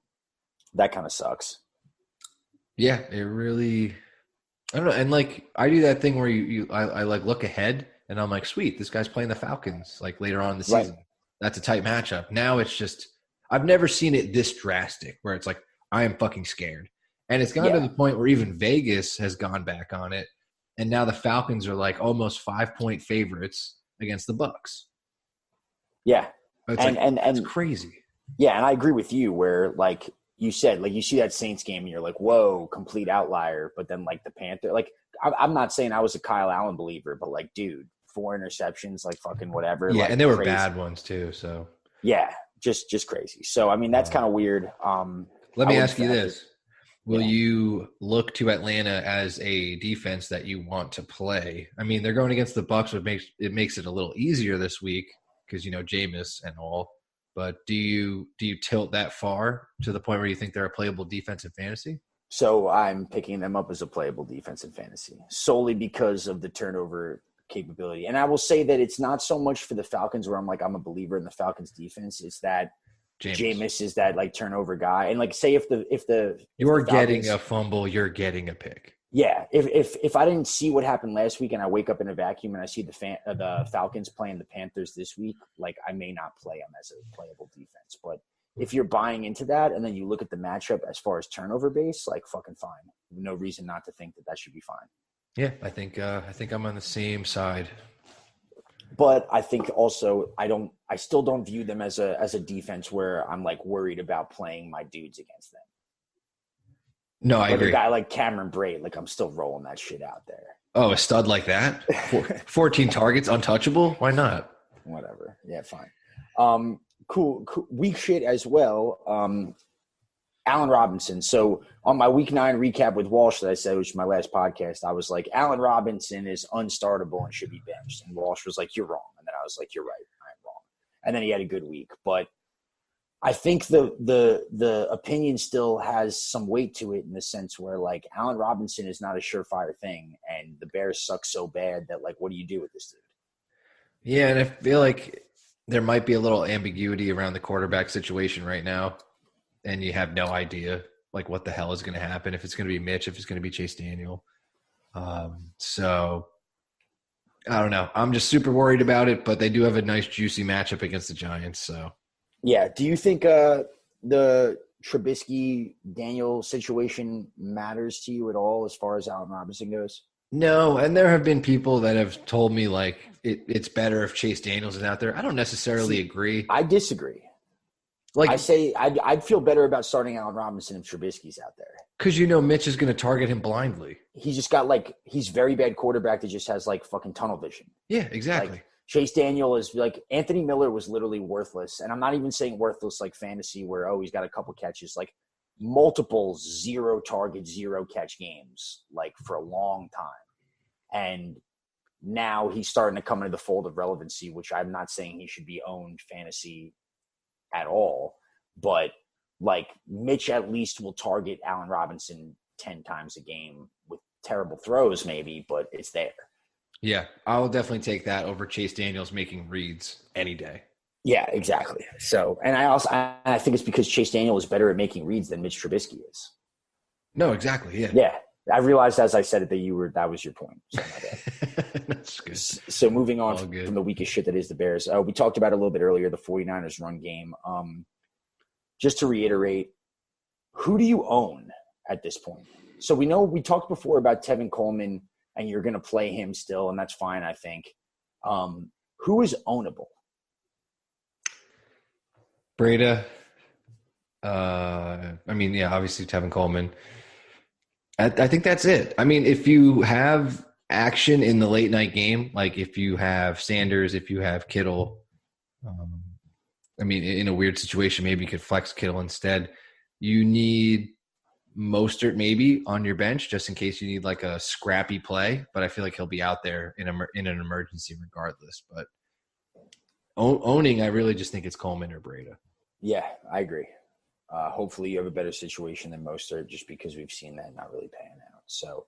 [SPEAKER 1] that kind of sucks.
[SPEAKER 2] Yeah, it really – I don't know. And, like, I do that thing where I like, look ahead, and I'm like, sweet, this guy's playing the Falcons, like, later on in the season. Right. That's a tight matchup. Now it's just – I've never seen it this drastic where it's like, I am fucking scared. And it's gotten to the point where even Vegas has gone back on it, and now the Falcons are, like, almost 5-point favorites against the Bucks.
[SPEAKER 1] Yeah.
[SPEAKER 2] It's crazy.
[SPEAKER 1] Yeah, and I agree with you where, like you said, like, you see that Saints game and you're like, whoa, complete outlier. But then, like, the Panther, like, I'm not saying I was a Kyle Allen believer, but, like, dude, 4 interceptions, like, fucking whatever.
[SPEAKER 2] Yeah,
[SPEAKER 1] like,
[SPEAKER 2] and they were
[SPEAKER 1] crazy.
[SPEAKER 2] Bad ones too, so.
[SPEAKER 1] Yeah, just crazy. So, I mean, that's kind of weird.
[SPEAKER 2] Let me ask you this. Will you look to Atlanta as a defense that you want to play? I mean, they're going against the Bucs, which makes it a little easier this week because, you know, Jameis and all. But do you tilt that far to the point where you think they're a playable defense in fantasy?
[SPEAKER 1] So I'm picking them up as a playable defense in fantasy solely because of the turnover capability. And I will say that it's not so much for the Falcons where I'm like, I'm a believer in the Falcons defense. It's that Jameis is that, like, turnover guy. And, like, say if the
[SPEAKER 2] you're
[SPEAKER 1] Falcons,
[SPEAKER 2] getting a fumble, you're getting a pick.
[SPEAKER 1] Yeah, if I didn't see what happened last week and I wake up in a vacuum and I see the Falcons playing the Panthers this week, like I may not play them as a playable defense. But if you're buying into that and then you look at the matchup as far as turnover base, like fucking fine. No reason not to think that should be fine.
[SPEAKER 2] Yeah, I think I'm on the same side.
[SPEAKER 1] But I think also I still don't view them as a defense where I'm like worried about playing my dudes against them.
[SPEAKER 2] No, I agree.
[SPEAKER 1] A guy like Cameron Brate, like I'm still rolling that shit out there.
[SPEAKER 2] Oh, a stud like that? 14 targets, untouchable? Why not?
[SPEAKER 1] Whatever. Yeah, fine. Cool. Weak shit as well. Allen Robinson. So on my week 9 recap with Walsh that I said, which was my last podcast, I was like, Allen Robinson is unstartable and should be benched. And Walsh was like, you're wrong. And then I was like, you're right. I'm wrong. And then he had a good week. But I think the opinion still has some weight to it in the sense where, like, Allen Robinson is not a surefire thing, and the Bears suck so bad that, like, what do you do with this dude?
[SPEAKER 2] Yeah, and I feel like there might be a little ambiguity around the quarterback situation right now, and you have no idea, like, what the hell is going to happen, if it's going to be Mitch, if it's going to be Chase Daniel. So I don't know. I'm just super worried about it, but they do have a nice, juicy matchup against the Giants, so.
[SPEAKER 1] Yeah. Do you think the Trubisky-Daniel situation matters to you at all as far as Allen Robinson goes?
[SPEAKER 2] No, and there have been people that have told me, like, it's better if Chase Daniels is out there. I don't necessarily agree.
[SPEAKER 1] I disagree. Like I say, I'd feel better about starting Allen Robinson if Trubisky's out there.
[SPEAKER 2] Because Mitch is going to target him blindly.
[SPEAKER 1] He's just got, like, he's very bad quarterback that just has, like, fucking tunnel vision.
[SPEAKER 2] Yeah, exactly.
[SPEAKER 1] Like, Chase Daniel is like Anthony Miller was literally worthless. And I'm not even saying worthless like fantasy where, he's got a couple catches, like multiple 0 target, 0 catch games, like for a long time. And now he's starting to come into the fold of relevancy, which I'm not saying he should be owned fantasy at all. But like Mitch at least will target Allen Robinson 10 times a game with terrible throws maybe, but it's there.
[SPEAKER 2] Yeah, I will definitely take that over Chase Daniels making reads any day.
[SPEAKER 1] Yeah, exactly. So, and I think it's because Chase Daniel is better at making reads than Mitch Trubisky is.
[SPEAKER 2] No, exactly. Yeah.
[SPEAKER 1] Yeah. I realized as I said it that was your point. So
[SPEAKER 2] that's good.
[SPEAKER 1] So moving on from the weakest shit that is the Bears. We talked about it a little bit earlier, the 49ers run game. Just to reiterate, who do you own at this point? So we talked before about Tevin Coleman, and you're going to play him still, and that's fine, I think. Who is ownable?
[SPEAKER 2] Breda. Obviously Tevin Coleman. I think that's it. I mean, if you have action in the late night game, like if you have Sanders, if you have Kittle, in a weird situation, maybe you could flex Kittle instead. You need Mostert maybe on your bench just in case you need like a scrappy play, but I feel like he'll be out there in an emergency regardless. But owning, I really just think it's Coleman or Breda. Yeah,
[SPEAKER 1] I agree. Hopefully you have a better situation than Mostert just because we've seen that not really panning out. So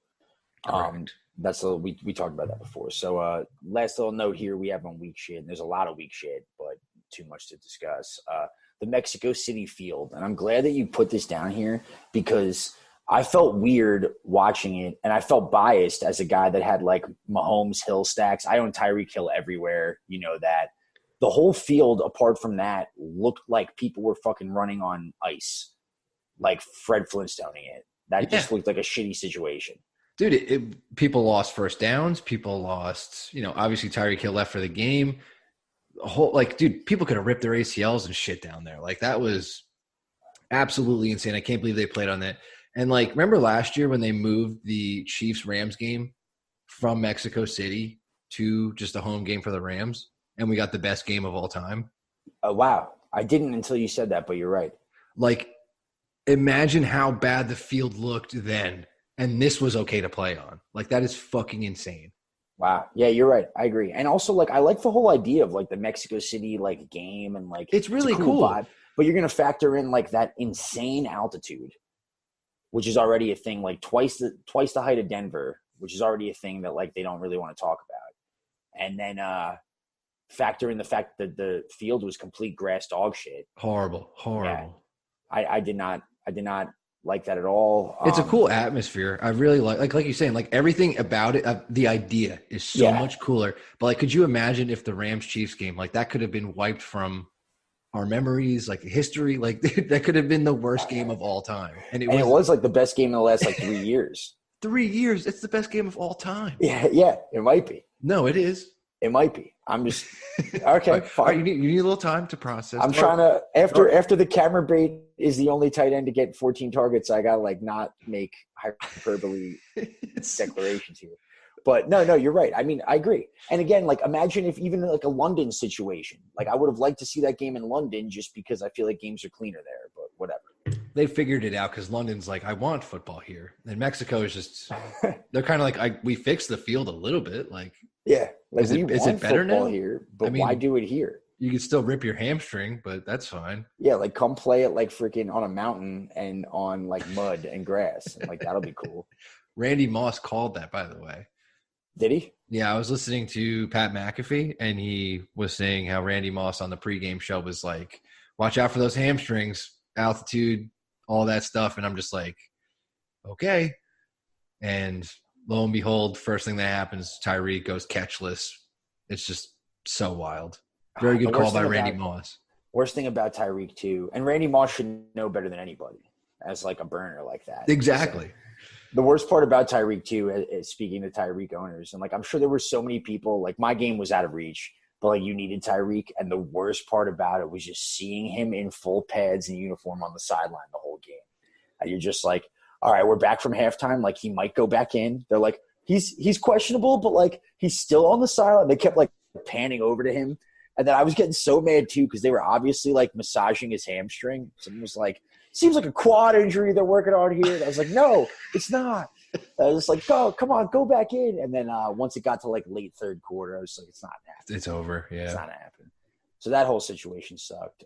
[SPEAKER 1] that's we talked about that before. So last little note here we have on weak shit, and there's a lot of weak shit, but too much to discuss. The Mexico City field. And I'm glad that you put this down here because I felt weird watching it, and I felt biased as a guy that had like Mahomes Hill stacks. I own Tyreek Hill everywhere. You know that. The whole field, apart from that, looked like people were fucking running on ice, like Fred Flintstoning it. That just looked like a shitty situation.
[SPEAKER 2] Dude, people lost first downs. People lost, obviously Tyreek Hill left for the game. People could have ripped their ACLs and shit down there. Like, that was absolutely insane. I can't believe they played on that. And, like, remember last year when they moved the Chiefs-Rams game from Mexico City to just a home game for the Rams, and we got the best game of all time?
[SPEAKER 1] Wow. I didn't until you said that, but you're right.
[SPEAKER 2] Like, imagine how bad the field looked then, and this was okay to play on. Like, that is fucking insane.
[SPEAKER 1] Wow. Yeah, you're right. I agree. And also, like, I like the whole idea of, like, the Mexico City, like, game and, like,
[SPEAKER 2] it's really cool
[SPEAKER 1] vibe. But you're going to factor in, like, that insane altitude, which is already a thing, like, twice the height of Denver, which is already a thing that, like, they don't really want to talk about. And then factor in the fact that the field was complete grass dog shit.
[SPEAKER 2] Horrible.
[SPEAKER 1] Yeah. I did not like that at all.
[SPEAKER 2] It's a cool atmosphere. I really like you're saying, like everything about it. The idea is so much cooler. But like, could you imagine if the Rams Chiefs game, like that could have been wiped from our memories, like history, like that could have been the worst game of all time. And it was
[SPEAKER 1] like the best game in the last like 3 years.
[SPEAKER 2] 3 years. It's the best game of all time.
[SPEAKER 1] Yeah, it might be.
[SPEAKER 2] No, it is.
[SPEAKER 1] It might be. I'm just okay.
[SPEAKER 2] Fine. You need a little time to process.
[SPEAKER 1] I'm trying to after the camera bait is the only tight end to get 14 targets. I gotta like not make hyperbole declarations here. But no, you're right. I mean, I agree. And again, like imagine if even like a London situation, like I would have liked to see that game in London just because I feel like games are cleaner there. But whatever.
[SPEAKER 2] They figured it out because London's like, I want football here, and Mexico is just they're kind of like we fixed the field a little bit, like.
[SPEAKER 1] Yeah, like
[SPEAKER 2] is it better now
[SPEAKER 1] here? But why do it here?
[SPEAKER 2] You can still rip your hamstring, but that's fine.
[SPEAKER 1] Yeah, like come play it like freaking on a mountain and on like mud and grass, and like that'll be cool.
[SPEAKER 2] Randy Moss called that, by the way.
[SPEAKER 1] Did he?
[SPEAKER 2] Yeah, I was listening to Pat McAfee, and he was saying how Randy Moss on the pregame show was like, "Watch out for those hamstrings, altitude, all that stuff," and I'm just like, okay, and. Lo and behold, first thing that happens, Tyreek goes catchless. It's just so wild. Very good call by Randy Moss.
[SPEAKER 1] Worst thing about Tyreek, too, and Randy Moss should know better than anybody as like a burner like that.
[SPEAKER 2] Exactly.
[SPEAKER 1] So, the worst part about Tyreek, too, is speaking to Tyreek owners, and like I'm sure there were so many people, like my game was out of reach, but like you needed Tyreek, and the worst part about it was just seeing him in full pads and uniform on the sideline the whole game. And you're just like, all right, we're back from halftime. Like he might go back in. They're like, he's questionable, but like he's still on the sideline. They kept like panning over to him. And then I was getting so mad too because they were obviously like massaging his hamstring. Someone was like, seems like a quad injury they're working on here. And I was like, no, it's not. I was like, come on, go back in. And then once it got to like late third quarter, I was like, it's not happening.
[SPEAKER 2] It's over. Yeah.
[SPEAKER 1] It's not happening. So that whole situation sucked.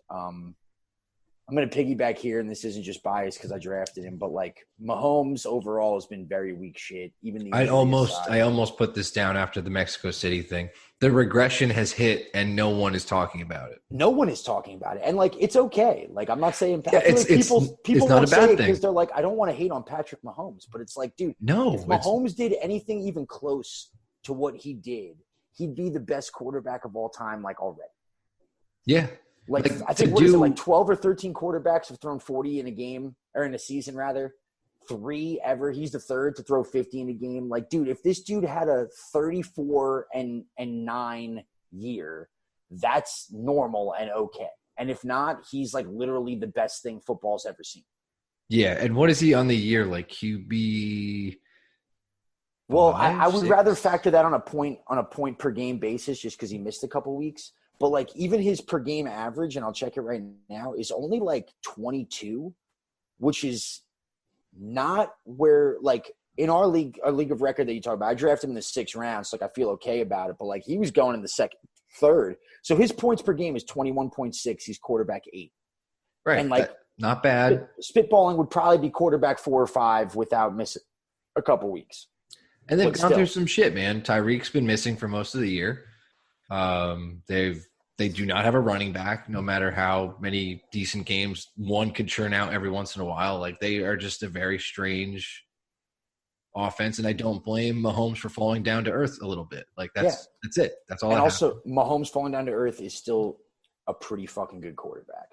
[SPEAKER 1] I'm going to piggyback here, and this isn't just bias because I drafted him, but like Mahomes overall has been very weak shit. Even the
[SPEAKER 2] I almost put this down after the Mexico City thing. The regression has hit, and no one is talking about it.
[SPEAKER 1] No one is talking about it, and like it's okay. Like I'm not saying
[SPEAKER 2] people
[SPEAKER 1] won't say it because they're like, I don't want to hate on Patrick Mahomes, but it's like, dude,
[SPEAKER 2] no.
[SPEAKER 1] If Mahomes did anything even close to what he did, he'd be the best quarterback of all time, like already.
[SPEAKER 2] Yeah.
[SPEAKER 1] Like I think what is it, like 12 or 13 quarterbacks have thrown 40 in a game or in a season rather. 3 ever. He's the third to throw 50 in a game. Like, dude, if this dude had a 34-9 year, that's normal and okay. And if not, he's like literally the best thing football's ever seen.
[SPEAKER 2] Yeah, and what is he on the year? Like QB?
[SPEAKER 1] Well, I would rather factor that on a point per game basis just because he missed a couple weeks. But, like, even his per-game average, and I'll check it right now, is only, like, 22, which is not where, like, in our league of record that you talk about, I drafted him in the 6th round, so, like, I feel okay about it. But, like, he was going in the third. So his points per game is 21.6. He's quarterback 8.
[SPEAKER 2] Right.
[SPEAKER 1] And, like,
[SPEAKER 2] not bad.
[SPEAKER 1] Spitballing would probably be quarterback 4 or 5 without missing a couple weeks.
[SPEAKER 2] And they've gone through some shit, man. Tyreek's been missing for most of the year. They do not have a running back, no matter how many decent games one could churn out every once in a while. Like, they are just a very strange offense, and I don't blame Mahomes for falling down to earth a little bit. Like, that's it. That's all. And
[SPEAKER 1] also, Mahomes falling down to earth is still a pretty fucking good quarterback.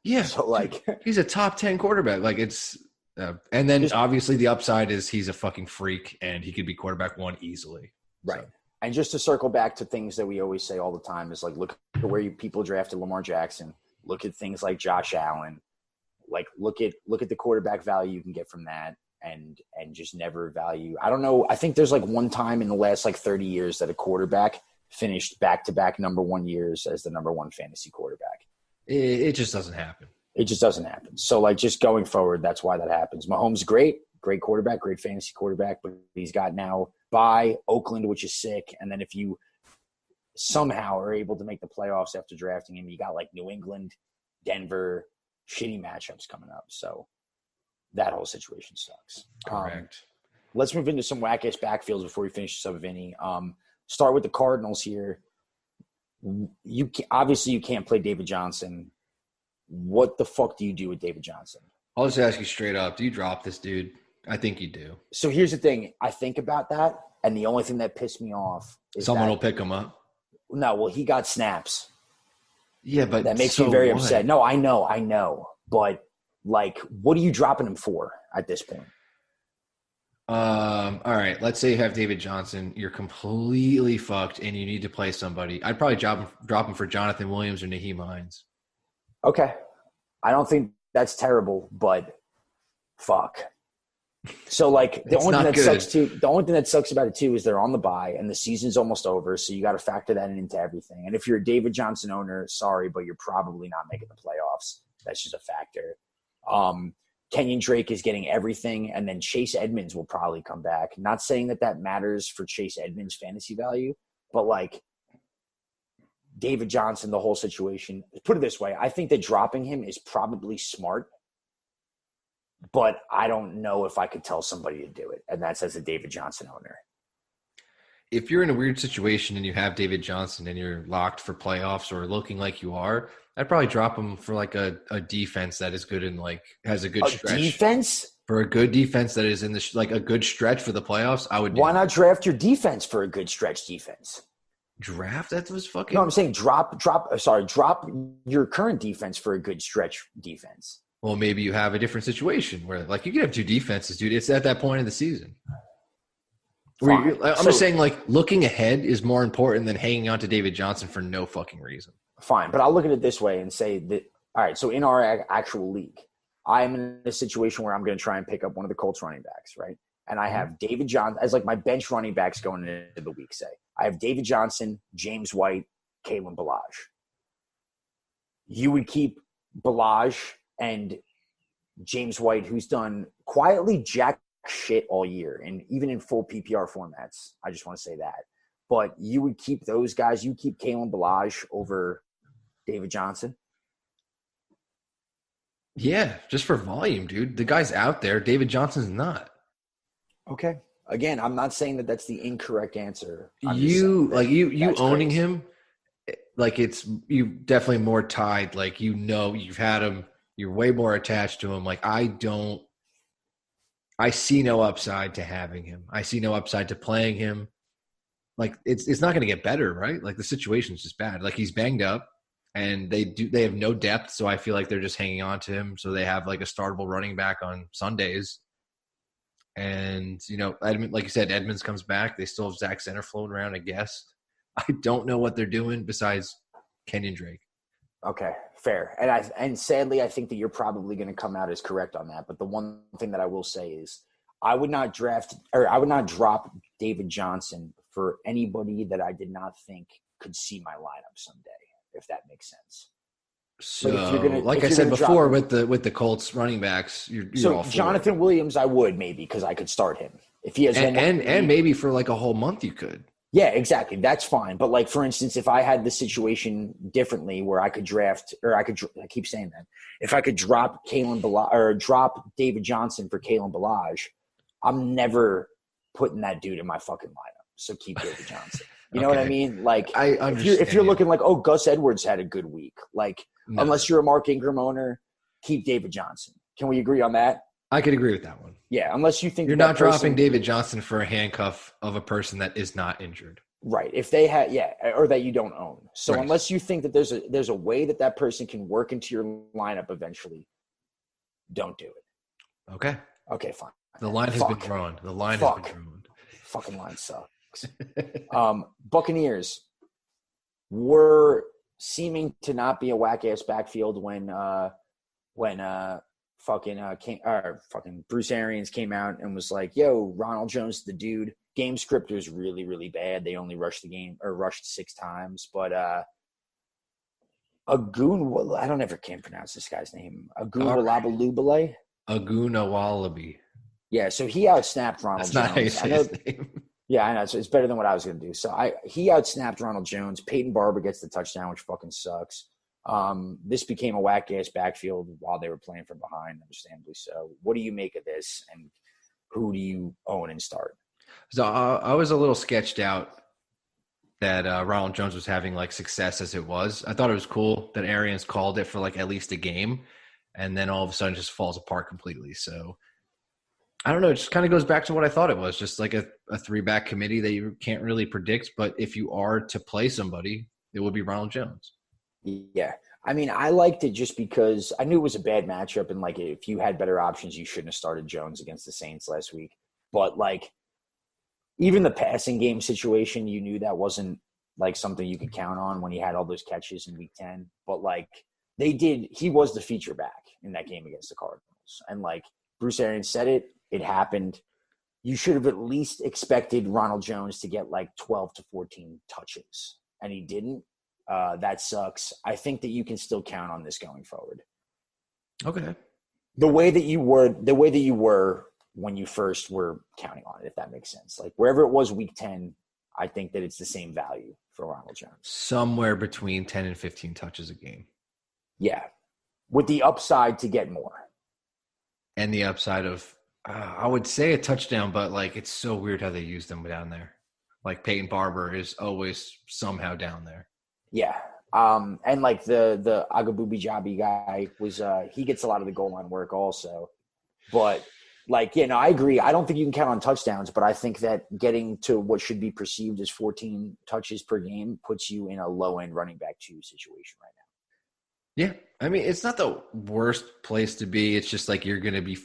[SPEAKER 2] Yeah.
[SPEAKER 1] So, like,
[SPEAKER 2] he's a top 10 quarterback. Like, it's and then obviously the upside is he's a fucking freak, and he could be quarterback 1 easily.
[SPEAKER 1] Right. So. And just to circle back to things that we always say all the time is like, look at where people drafted Lamar Jackson. Look at things like Josh Allen. Like, look at the quarterback value you can get from that, and just never value. I don't know. I think there's like one time in the last like 30 years that a quarterback finished back-to-back number 1 years as the number 1 fantasy quarterback.
[SPEAKER 2] It just doesn't happen.
[SPEAKER 1] It just doesn't happen. So, like, just going forward, that's why that happens. Mahomes, great quarterback, great fantasy quarterback, but he's got now by Oakland, which is sick. And then if you somehow are able to make the playoffs after drafting him, you got like New England, Denver, shitty matchups coming up. So that whole situation sucks.
[SPEAKER 2] Correct.
[SPEAKER 1] Let's move into some whack-ass backfields before we finish this up, Vinny. Start with the Cardinals here. Obviously you can't play David Johnson. What the fuck do you do with David Johnson?
[SPEAKER 2] I'll just ask you straight up. Do you drop this dude? I think you do.
[SPEAKER 1] So here's the thing. I think about that, and the only thing that pissed me off is
[SPEAKER 2] someone will pick him up.
[SPEAKER 1] No, well, he got snaps.
[SPEAKER 2] Yeah, but
[SPEAKER 1] that makes me very upset. No, I know. But, like, what are you dropping him for at this point?
[SPEAKER 2] All right. Let's say you have David Johnson. You're completely fucked, and you need to play somebody. I'd probably drop him for Jonathan Williams or Naheem Hines.
[SPEAKER 1] Okay. I don't think that's terrible, but fuck. So, like, the only thing that sucks about it too is they're on the bye and the season's almost over, so you got to factor that into everything. And if you're a David Johnson owner, sorry, but you're probably not making the playoffs. That's just a factor. Kenyon Drake is getting everything, and then Chase Edmonds will probably come back. Not saying that matters for Chase Edmonds' fantasy value, but, like, David Johnson, the whole situation. Put it this way, I think that dropping him is probably smart, but I don't know if I could tell somebody to do it, and that's as a David Johnson owner.
[SPEAKER 2] If you're in a weird situation and you have David Johnson and you're locked for playoffs or looking like you are, I'd probably drop him for like a defense that is good and like has a good stretch.
[SPEAKER 1] Defense?
[SPEAKER 2] For a good defense that is in the like a good stretch for the playoffs, I would do.
[SPEAKER 1] Why not draft your defense for a good stretch defense?
[SPEAKER 2] Draft? That was fucking.
[SPEAKER 1] No, I'm saying drop your current defense for a good stretch defense.
[SPEAKER 2] Well, maybe you have a different situation where, like, you can have two defenses, dude. It's at that point of the season. I'm just saying, like, looking ahead is more important than hanging on to David Johnson for no fucking reason.
[SPEAKER 1] Fine, but I'll look at it this way and say that, all right, so in our actual league, I'm in a situation where I'm going to try and pick up one of the Colts running backs, right? And I have David Johnson as, like, my bench running backs going into the week, say. I have David Johnson, James White, Kalen Ballage. You would keep Ballage and James White, who's done quietly jack shit all year, and even in full PPR formats. I just want to say that. But you would keep those guys. You keep Kalen Ballage over David Johnson.
[SPEAKER 2] Yeah, just for volume, dude. The guy's out there. David Johnson's not.
[SPEAKER 1] Okay. Again, I'm not saying that that's the incorrect answer.
[SPEAKER 2] You owning crazy. Him, like, it's you definitely more tied. Like, you know, you've had him. You're way more attached to him. Like, I see no upside to having him. I see no upside to playing him. Like, it's not going to get better, right? Like, the situation's just bad. Like, he's banged up, and they have no depth, so I feel like they're just hanging on to him. So they have, like, a startable running back on Sundays. And, you know, Edmund, like you said, Edmonds comes back. They still have Zach Center floating around, I guess. I don't know what they're doing besides Kenyon Drake.
[SPEAKER 1] Okay, fair. And sadly, I think that you're probably going to come out as correct on that. But the one thing that I will say is I would not drop David Johnson for anybody that I did not think could see my lineup someday, if that makes sense.
[SPEAKER 2] So, like I said before, with the Colts running backs, you're all for
[SPEAKER 1] Jonathan Williams, I would maybe, because I could start him if he has
[SPEAKER 2] and maybe for like a whole month you could.
[SPEAKER 1] Yeah, exactly. That's fine. But, like, for instance, if I had the situation differently where I could draft, or I keep saying that, if I could drop drop David Johnson for Kalen Ballage, I'm never putting that dude in my fucking lineup. So keep David Johnson. You know what I mean? Like,
[SPEAKER 2] I understand.
[SPEAKER 1] If you're looking like, oh, Gus Edwards had a good week, like, no. Unless you're a Mark Ingram owner, keep David Johnson. Can we agree on that?
[SPEAKER 2] I could agree with that one.
[SPEAKER 1] Yeah, unless you think
[SPEAKER 2] you're not dropping David Johnson for a handcuff of a person that is not injured.
[SPEAKER 1] Right. If they had, or that you don't own. So right. Unless you think that there's a way that person can work into your lineup eventually, don't do it.
[SPEAKER 2] Okay.
[SPEAKER 1] Okay, fine.
[SPEAKER 2] The line has been drawn. The line has been drawn.
[SPEAKER 1] Fucking line sucks. Buccaneers were seeming to not be a whack-ass backfield when fucking Bruce Arians came out and was like, yo, Ronald Jones, the dude. Game script was really, really bad. They only rushed 6 times. But Agun, I don't ever can pronounce this guy's name. Agun
[SPEAKER 2] Wallaby.
[SPEAKER 1] Yeah, so he outsnapped Ronald Jones.
[SPEAKER 2] That's not how you say his name.
[SPEAKER 1] Yeah, I know. So it's better than what I was going to do. So he outsnapped Ronald Jones. Peyton Barber gets the touchdown, which fucking sucks. This became a whack-ass backfield while they were playing from behind, understandably so. What do you make of this, and who do you own and start?
[SPEAKER 2] So I was a little sketched out that Ronald Jones was having, like, success as it was. I thought it was cool that Arians called it for, like, at least a game. and then all of a sudden just falls apart completely. So I don't know. It just kind of goes back to what I thought it was, just like a 3-back committee that you can't really predict. But if you are to play somebody, it would be Ronald Jones.
[SPEAKER 1] Yeah. I mean, I liked it just because I knew it was a bad matchup, and like if you had better options, you shouldn't have started Jones against the Saints last week. But like even the passing game situation, you knew that wasn't like something you could count on when he had all those catches in week 10. But like he was the feature back in that game against the Cardinals. And like Bruce Arians said it happened. You should have at least expected Ronald Jones to get like 12 to 14 touches, and he didn't. That sucks. I think that you can still count on this going forward.
[SPEAKER 2] Okay.
[SPEAKER 1] The way that you were when you first were counting on it, if that makes sense. Like wherever it was week 10, I think that it's the same value for Ronald Jones.
[SPEAKER 2] Somewhere between 10 and 15 touches a game.
[SPEAKER 1] Yeah. With the upside to get more.
[SPEAKER 2] And the upside of, I would say a touchdown, but like it's so weird how they use them down there. Like Peyton Barber is always somehow down there.
[SPEAKER 1] Yeah. And like the Agabubi Jabi guy was he gets a lot of the goal line work also. But like, I agree. I don't think you can count on touchdowns, but I think that getting to what should be perceived as 14 touches per game puts you in a low-end running back 2 situation right now.
[SPEAKER 2] Yeah. I mean, it's not the worst place to be. It's just like you're going to be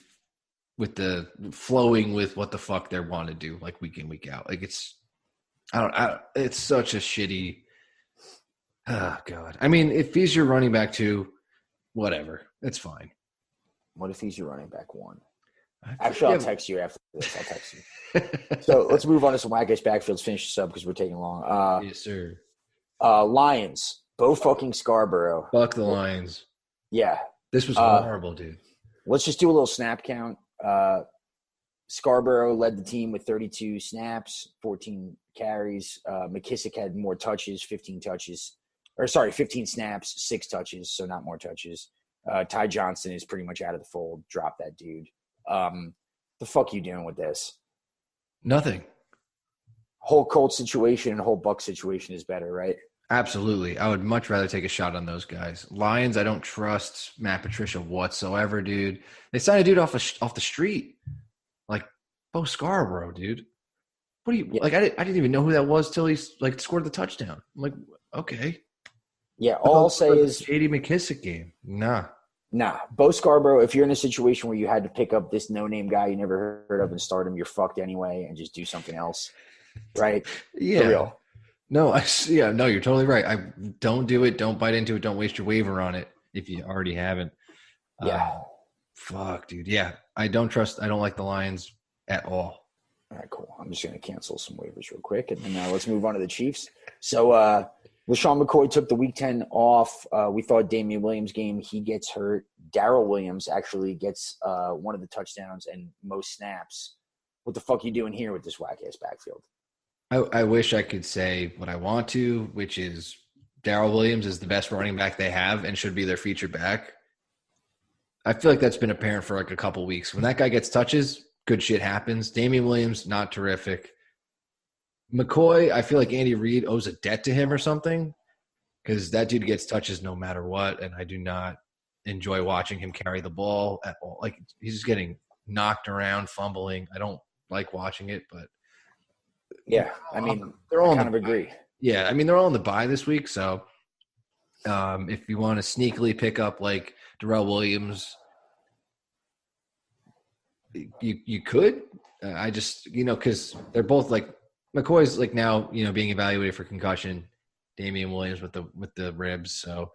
[SPEAKER 2] with the flowing with what the fuck they want to do, like week in, week out. Like it's such a shitty. Oh, God. I mean, if he's your running back 2, whatever. It's fine.
[SPEAKER 1] What if he's your running back 1? Actually, I'll text you after this. I'll text you. So let's move on to some wackish backfields. Finish this up because we're taking long.
[SPEAKER 2] Yes, sir.
[SPEAKER 1] Lions. Bo fucking Scarborough.
[SPEAKER 2] Fuck the Lions.
[SPEAKER 1] Yeah.
[SPEAKER 2] This was horrible, dude.
[SPEAKER 1] Let's just do a little snap count. Scarborough led the team with 32 snaps, 14 carries. McKissick had more touches, 15 snaps, 6 touches, so not more touches. Ty Johnson is pretty much out of the fold. Drop that dude. The fuck you doing with this?
[SPEAKER 2] Nothing.
[SPEAKER 1] Whole Colts situation and whole Buck situation is better, right?
[SPEAKER 2] Absolutely. I would much rather take a shot on those guys. Lions, I don't trust Matt Patricia whatsoever, dude. They signed a dude off the street. Like, Bo Scarborough, dude. What do you like? I didn't even know who that was till he like scored the touchdown. I'm like, okay.
[SPEAKER 1] Yeah, all I'll say is
[SPEAKER 2] J.D. McKissick game. Nah.
[SPEAKER 1] Bo Scarborough, if you're in a situation where you had to pick up this no-name guy you never heard of and start him, you're fucked anyway and just do something else, right?
[SPEAKER 2] Yeah.
[SPEAKER 1] For real.
[SPEAKER 2] No, no, you're totally right. I don't do it. Don't bite into it. Don't waste your waiver on it if you already haven't.
[SPEAKER 1] Yeah.
[SPEAKER 2] Fuck, dude. Yeah, I don't like the Lions at all.
[SPEAKER 1] All right, cool. I'm just going to cancel some waivers real quick, and then let's move on to the Chiefs. So LaShawn McCoy took the Week 10 off. We thought Damian Williams game, he gets hurt. Darrell Williams actually gets one of the touchdowns and most snaps. What the fuck are you doing here with this whack-ass backfield?
[SPEAKER 2] I wish I could say what I want to, which is Darrell Williams is the best running back they have and should be their feature back. I feel like that's been apparent for like a couple weeks. When that guy gets touches, good shit happens. Damian Williams, not terrific. McCoy, I feel like Andy Reid owes a debt to him or something because that dude gets touches no matter what, and I do not enjoy watching him carry the ball at all. Like, he's just getting knocked around, fumbling. I don't like watching it, but
[SPEAKER 1] yeah, I mean, they're all kind of agree.
[SPEAKER 2] Yeah, I mean, they're all on the bye this week, so if you want to sneakily pick up like Darrell Williams, you could. I just, because they're both like McCoy's like now, being evaluated for concussion. Damian Williams with the ribs. So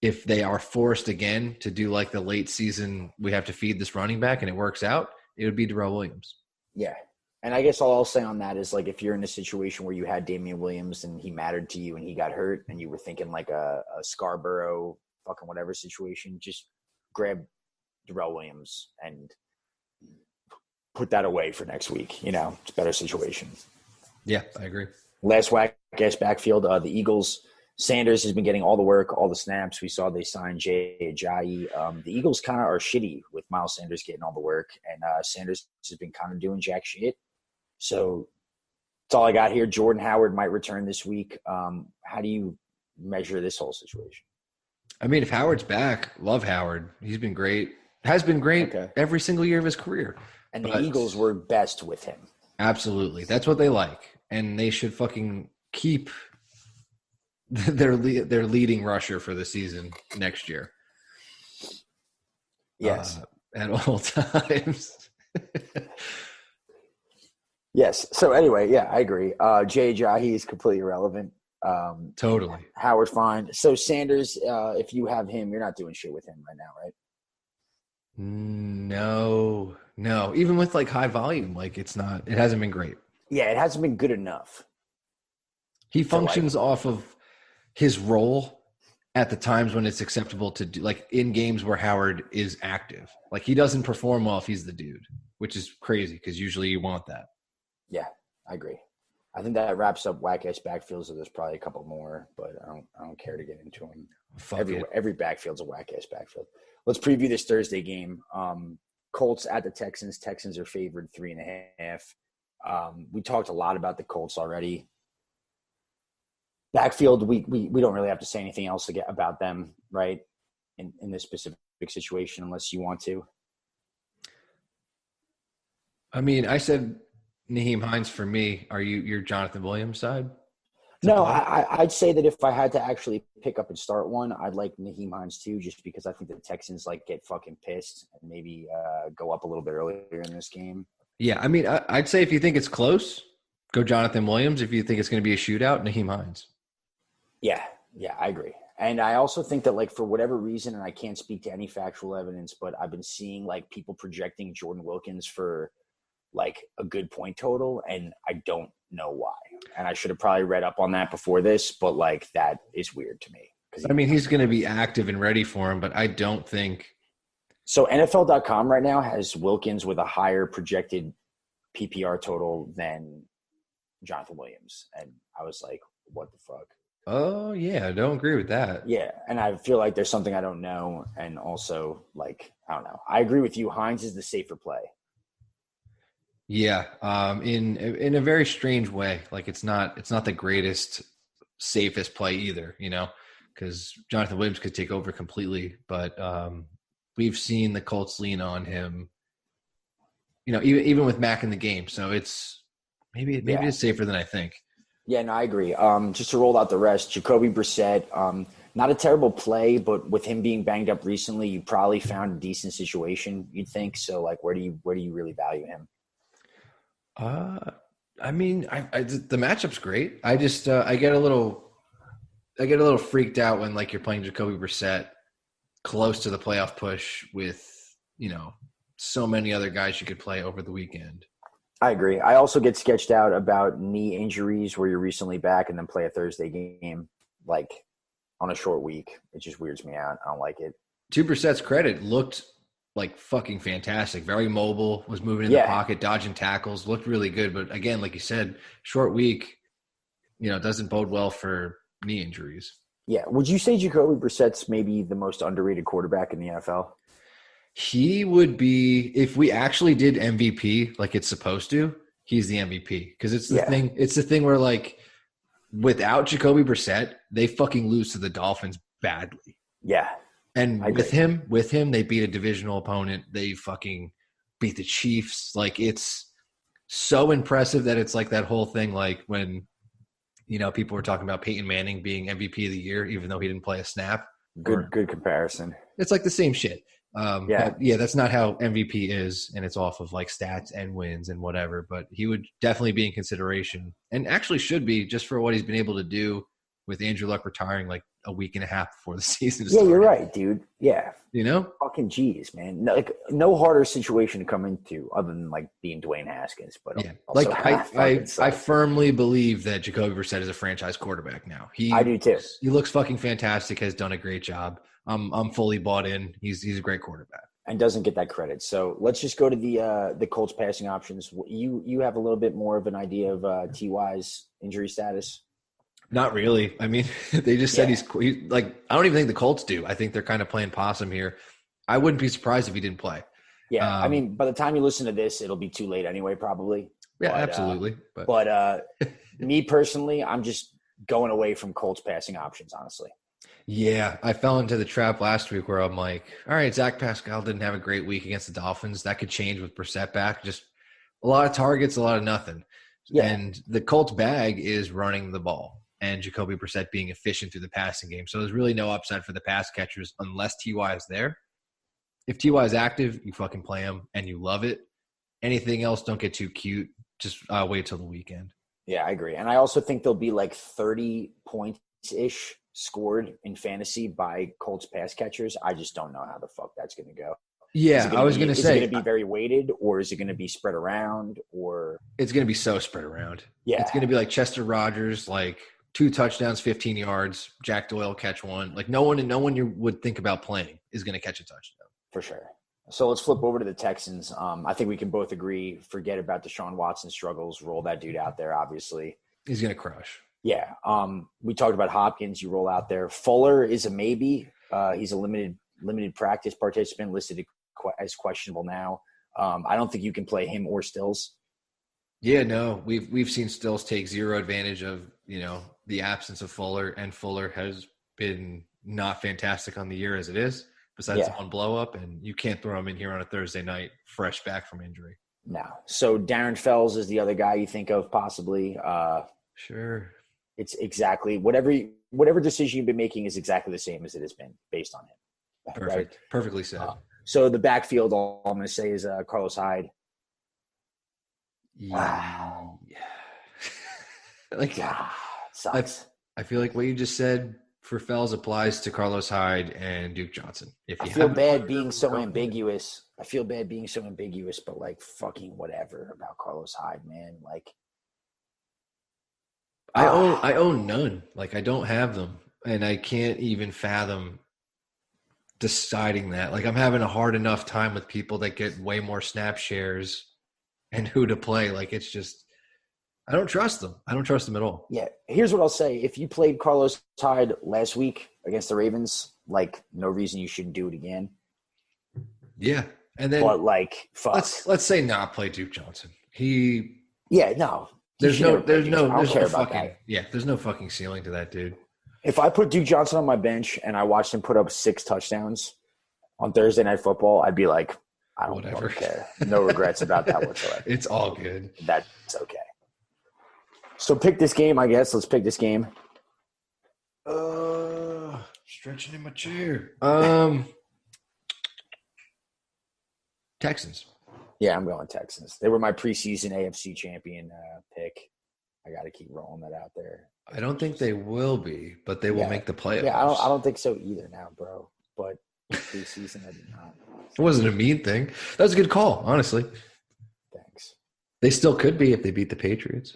[SPEAKER 2] if they are forced again to do like the late season, we have to feed this running back and it works out, it would be Darrell Williams.
[SPEAKER 1] Yeah. And I guess all I'll say on that is like if you're in a situation where you had Damian Williams and he mattered to you and he got hurt and you were thinking like a Scarborough fucking whatever situation, just grab Darrell Williams and put that away for next week. It's a better situation.
[SPEAKER 2] Yeah, I agree.
[SPEAKER 1] Last whack-ass backfield, the Eagles. Sanders has been getting all the work, all the snaps. We saw they signed Jay Ajayi. The Eagles kind of are shitty with Miles Sanders getting all the work, and Sanders has been kind of doing jack shit. So that's all I got here. Jordan Howard might return this week. How do you measure this whole situation?
[SPEAKER 2] I mean, if Howard's back, love Howard. He's been great. Has been great every single year of his career.
[SPEAKER 1] And the Eagles were best with him.
[SPEAKER 2] Absolutely. That's what they like. And they should fucking keep their leading rusher for the season next year.
[SPEAKER 1] Yes.
[SPEAKER 2] At all times.
[SPEAKER 1] Yes. So anyway, yeah, I agree. Jay Ajayi is completely irrelevant.
[SPEAKER 2] Totally.
[SPEAKER 1] Howard's fine. So Sanders, if you have him, you're not doing shit with him right now, right?
[SPEAKER 2] No. Even with like high volume, like it hasn't been great.
[SPEAKER 1] Yeah, it hasn't been good enough.
[SPEAKER 2] He functions off of his role at the times when it's acceptable to do, like in games where Howard is active. Like he doesn't perform well if he's the dude, which is crazy because usually you want that.
[SPEAKER 1] Yeah, I agree. I think that wraps up whack-ass backfields. So there's probably a couple more, but I don't care to get into them. Every backfield's a whack-ass backfield. Let's preview this Thursday game. Colts at the Texans. Texans are favored 3.5. We talked a lot about the Colts already. Backfield, we don't really have to say anything else about them, right? In this specific situation, unless you want to.
[SPEAKER 2] I mean, I said Nyheim Hines for me. Are your Jonathan Williams side?
[SPEAKER 1] No, I'd say that if I had to actually pick up and start one, I'd like Nyheim Hines too, just because I think the Texans like get fucking pissed and maybe go up a little bit earlier in this game.
[SPEAKER 2] Yeah, I mean, I'd say if you think it's close, go Jonathan Williams. If you think it's going to be a shootout, Nyheim Hines.
[SPEAKER 1] Yeah, I agree. And I also think that, like, for whatever reason, and I can't speak to any factual evidence, but I've been seeing, like, people projecting Jordan Wilkins for, like, a good point total, and I don't know why. And I should have probably read up on that before this, but, like, that is weird to me.
[SPEAKER 2] I mean, he's going to be active and ready for him, but I don't think –
[SPEAKER 1] So NFL.com right now has Wilkins with a higher projected PPR total than Jonathan Williams. And I was like, what the fuck?
[SPEAKER 2] Oh, yeah, I don't agree with that.
[SPEAKER 1] Yeah, and I feel like there's something I don't know, and also, like, I don't know. I agree with you. Hines is the safer play.
[SPEAKER 2] Yeah, in a very strange way. Like, it's not the greatest, safest play either, you know, because Jonathan Williams could take over completely. But we've seen the Colts lean on him, you know, even with Mac in the game. So it's maybe it's safer than I think.
[SPEAKER 1] Yeah, no, I agree. Just to roll out the rest, Jacoby Brissett, not a terrible play, but with him being banged up recently, you probably found a decent situation, you'd think. So, like, where do you really value him?
[SPEAKER 2] I mean, the matchup's great. I just I get a little freaked out when, like, you're playing Jacoby Brissett close to the playoff push with, you know, so many other guys you could play over the weekend.
[SPEAKER 1] I agree. I also get sketched out about knee injuries where you're recently back and then play a Thursday game, like, on a short week. It just weirds me out. I don't like it.
[SPEAKER 2] To Brissett's credit, looked like fucking fantastic. Very mobile, was moving in the pocket, dodging tackles, looked really good. But again, like you said, short week, you know, doesn't bode well for knee injuries.
[SPEAKER 1] Yeah. Would you say Jacoby Brissett's maybe the most underrated quarterback in the NFL?
[SPEAKER 2] He would be, if we actually did MVP like it's supposed to, he's the MVP. Because it's the thing. It's the thing where, like, without Jacoby Brissett, they fucking lose to the Dolphins badly.
[SPEAKER 1] Yeah.
[SPEAKER 2] And with him, they beat a divisional opponent. They fucking beat the Chiefs. Like, it's so impressive that it's like that whole thing, like when, you know, people were talking about Peyton Manning being MVP of the year, even though he didn't play a snap.
[SPEAKER 1] Good comparison.
[SPEAKER 2] It's like the same shit. That's not how MVP is, and it's off of like stats and wins and whatever, but he would definitely be in consideration and actually should be, just for what he's been able to do with Andrew Luck retiring like a week and a half before the season started.
[SPEAKER 1] Yeah, you're right, dude. Yeah.
[SPEAKER 2] You know?
[SPEAKER 1] Fucking G's, man. No harder situation to come into other than, like, being Dwayne Haskins. But
[SPEAKER 2] yeah, like I firmly believe that Jacoby Brissett is a franchise quarterback now.
[SPEAKER 1] I do too.
[SPEAKER 2] He looks fucking fantastic, has done a great job. I'm fully bought in. He's a great quarterback.
[SPEAKER 1] And doesn't get that credit. So let's just go to the Colts passing options. You have a little bit more of an idea of T.Y.'s injury status?
[SPEAKER 2] Not really. I mean, they just said he's like, I don't even think the Colts do. I think they're kind of playing possum here. I wouldn't be surprised if he didn't play.
[SPEAKER 1] Yeah. I mean, by the time you listen to this, it'll be too late anyway, probably.
[SPEAKER 2] Yeah, absolutely.
[SPEAKER 1] But me personally, I'm just going away from Colts passing options, honestly.
[SPEAKER 2] Yeah, I fell into the trap last week where I'm like, all right, Zach Pascal didn't have a great week against the Dolphins. That could change with Brissett back. Just a lot of targets, a lot of nothing.
[SPEAKER 1] Yeah.
[SPEAKER 2] And the Colts bag is running the ball and Jacoby Brissett being efficient through the passing game. So there's really no upside for the pass catchers unless T.Y. is there. If T.Y. is active, you fucking play him and you love it. Anything else, don't get too cute. Just wait till the weekend.
[SPEAKER 1] Yeah, I agree. And I also think there'll be like 30 points-ish scored in fantasy by Colts pass catchers. I just don't know how the fuck that's going to go.
[SPEAKER 2] Yeah, I was going to say.
[SPEAKER 1] Is it going to be very weighted, or is it going to be spread around? Or
[SPEAKER 2] it's going to be so spread around.
[SPEAKER 1] Yeah.
[SPEAKER 2] It's going to be like Chester Rogers, like 2 touchdowns, 15 yards. Jack Doyle catch one. Like no one you would think about playing is going to catch a touchdown.
[SPEAKER 1] For sure. So let's flip over to the Texans. I think we can both agree, forget about Deshaun Watson's struggles, roll that dude out there, obviously.
[SPEAKER 2] He's going to crush.
[SPEAKER 1] Yeah. We talked about Hopkins. You roll out there. Fuller is a maybe. He's a limited practice participant listed as questionable now. I don't think you can play him or Stills.
[SPEAKER 2] Yeah, no. We've seen Stills take zero advantage of, the absence of Fuller, and Fuller has been not fantastic on the year as it is, besides one blow up, and you can't throw him in here on a Thursday night fresh back from injury.
[SPEAKER 1] No. So Darren Fells is the other guy you think of possibly.
[SPEAKER 2] Sure.
[SPEAKER 1] It's exactly whatever decision you've been making is exactly the same as it has been based on him.
[SPEAKER 2] Perfect. Right? Perfectly said.
[SPEAKER 1] So the backfield, all I'm going to say is Carlos Hyde.
[SPEAKER 2] Yeah.
[SPEAKER 1] Sucks.
[SPEAKER 2] I feel like what you just said for Fells applies to Carlos Hyde and Duke Johnson.
[SPEAKER 1] I feel bad being so ambiguous, but like fucking whatever about Carlos Hyde, man. Like
[SPEAKER 2] I own none. Like I don't have them, and I can't even fathom deciding that. Like I'm having a hard enough time with people that get way more snap shares and who to play. Like it's just, I don't trust them. I don't trust them at all.
[SPEAKER 1] Yeah. Here's what I'll say. If you played Carlos Hyde last week against the Ravens, like no reason you shouldn't do it again.
[SPEAKER 2] Yeah. And then,
[SPEAKER 1] but like, fuck.
[SPEAKER 2] Let's say not play Duke Johnson. There's no fucking ceiling to that dude.
[SPEAKER 1] If I put Duke Johnson on my bench and I watched him put up 6 touchdowns on Thursday Night Football, I'd be like, I don't care. No regrets about that whatsoever.
[SPEAKER 2] It's all good.
[SPEAKER 1] That's okay. So pick this game, I guess. Let's pick this game.
[SPEAKER 2] Stretching in my chair. Texans.
[SPEAKER 1] Yeah, I'm going Texans. They were my preseason AFC champion pick. I got to keep rolling that out there.
[SPEAKER 2] I don't think they will be, but they will make the playoffs.
[SPEAKER 1] Yeah, I don't think so either now, bro. But preseason, I did not.
[SPEAKER 2] It wasn't a mean thing. That was a good call, honestly.
[SPEAKER 1] Thanks.
[SPEAKER 2] They still could be if they beat the Patriots.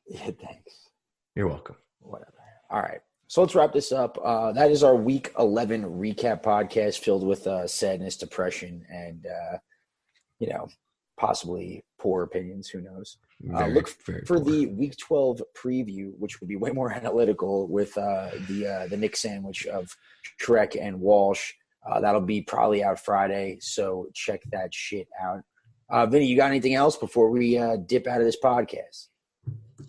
[SPEAKER 1] Yeah, thanks.
[SPEAKER 2] You're welcome.
[SPEAKER 1] Whatever. All right. So let's wrap this up. That is our Week 11 recap podcast filled with sadness, depression, and possibly poor opinions. Who knows? Look for the Week 12 preview, which will be way more analytical with the Nick sandwich of Shrek and Walsh. That'll be probably out Friday, so check that shit out. Vinny, you got anything else before we dip out of this podcast?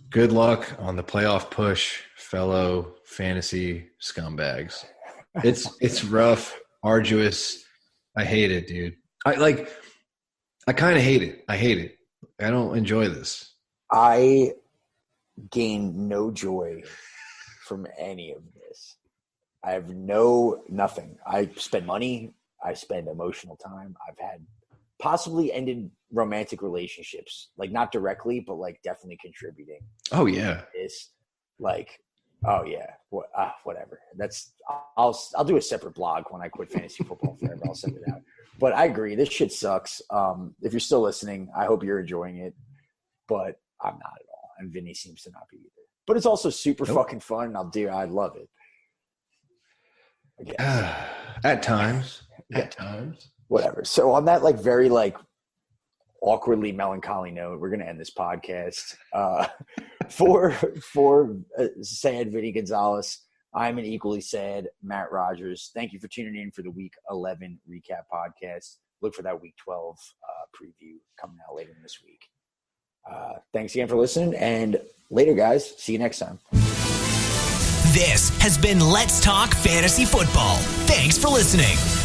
[SPEAKER 2] Good luck on the playoff push, fellow fantasy scumbags. It's rough, arduous. I hate it, dude. I kind of hate it. I hate it. I don't enjoy this.
[SPEAKER 1] I gain no joy from any of this. I have nothing. I spend money. I spend emotional time. I've had possibly ended romantic relationships, like not directly, but like definitely contributing.
[SPEAKER 2] Oh yeah.
[SPEAKER 1] It's like, oh yeah, whatever. I'll do a separate blog when I quit fantasy football forever. I'll send it out. But I agree, this shit sucks. If you're still listening, I hope you're enjoying it. But I'm not at all, and Vinny seems to not be either. But it's also super fucking fun, and I love it.
[SPEAKER 2] At times.
[SPEAKER 1] Whatever. So on that very awkwardly melancholy note, we're gonna end this podcast. For sad Vinny Gonzalez, I'm an equally sad Matt Rodgers. Thank you for tuning in for the Week 11 recap podcast. Look for that Week 12 preview coming out later this week. Thanks again for listening, and later, guys. See you next time.
[SPEAKER 3] This has been Let's Talk Fantasy Football. Thanks for listening.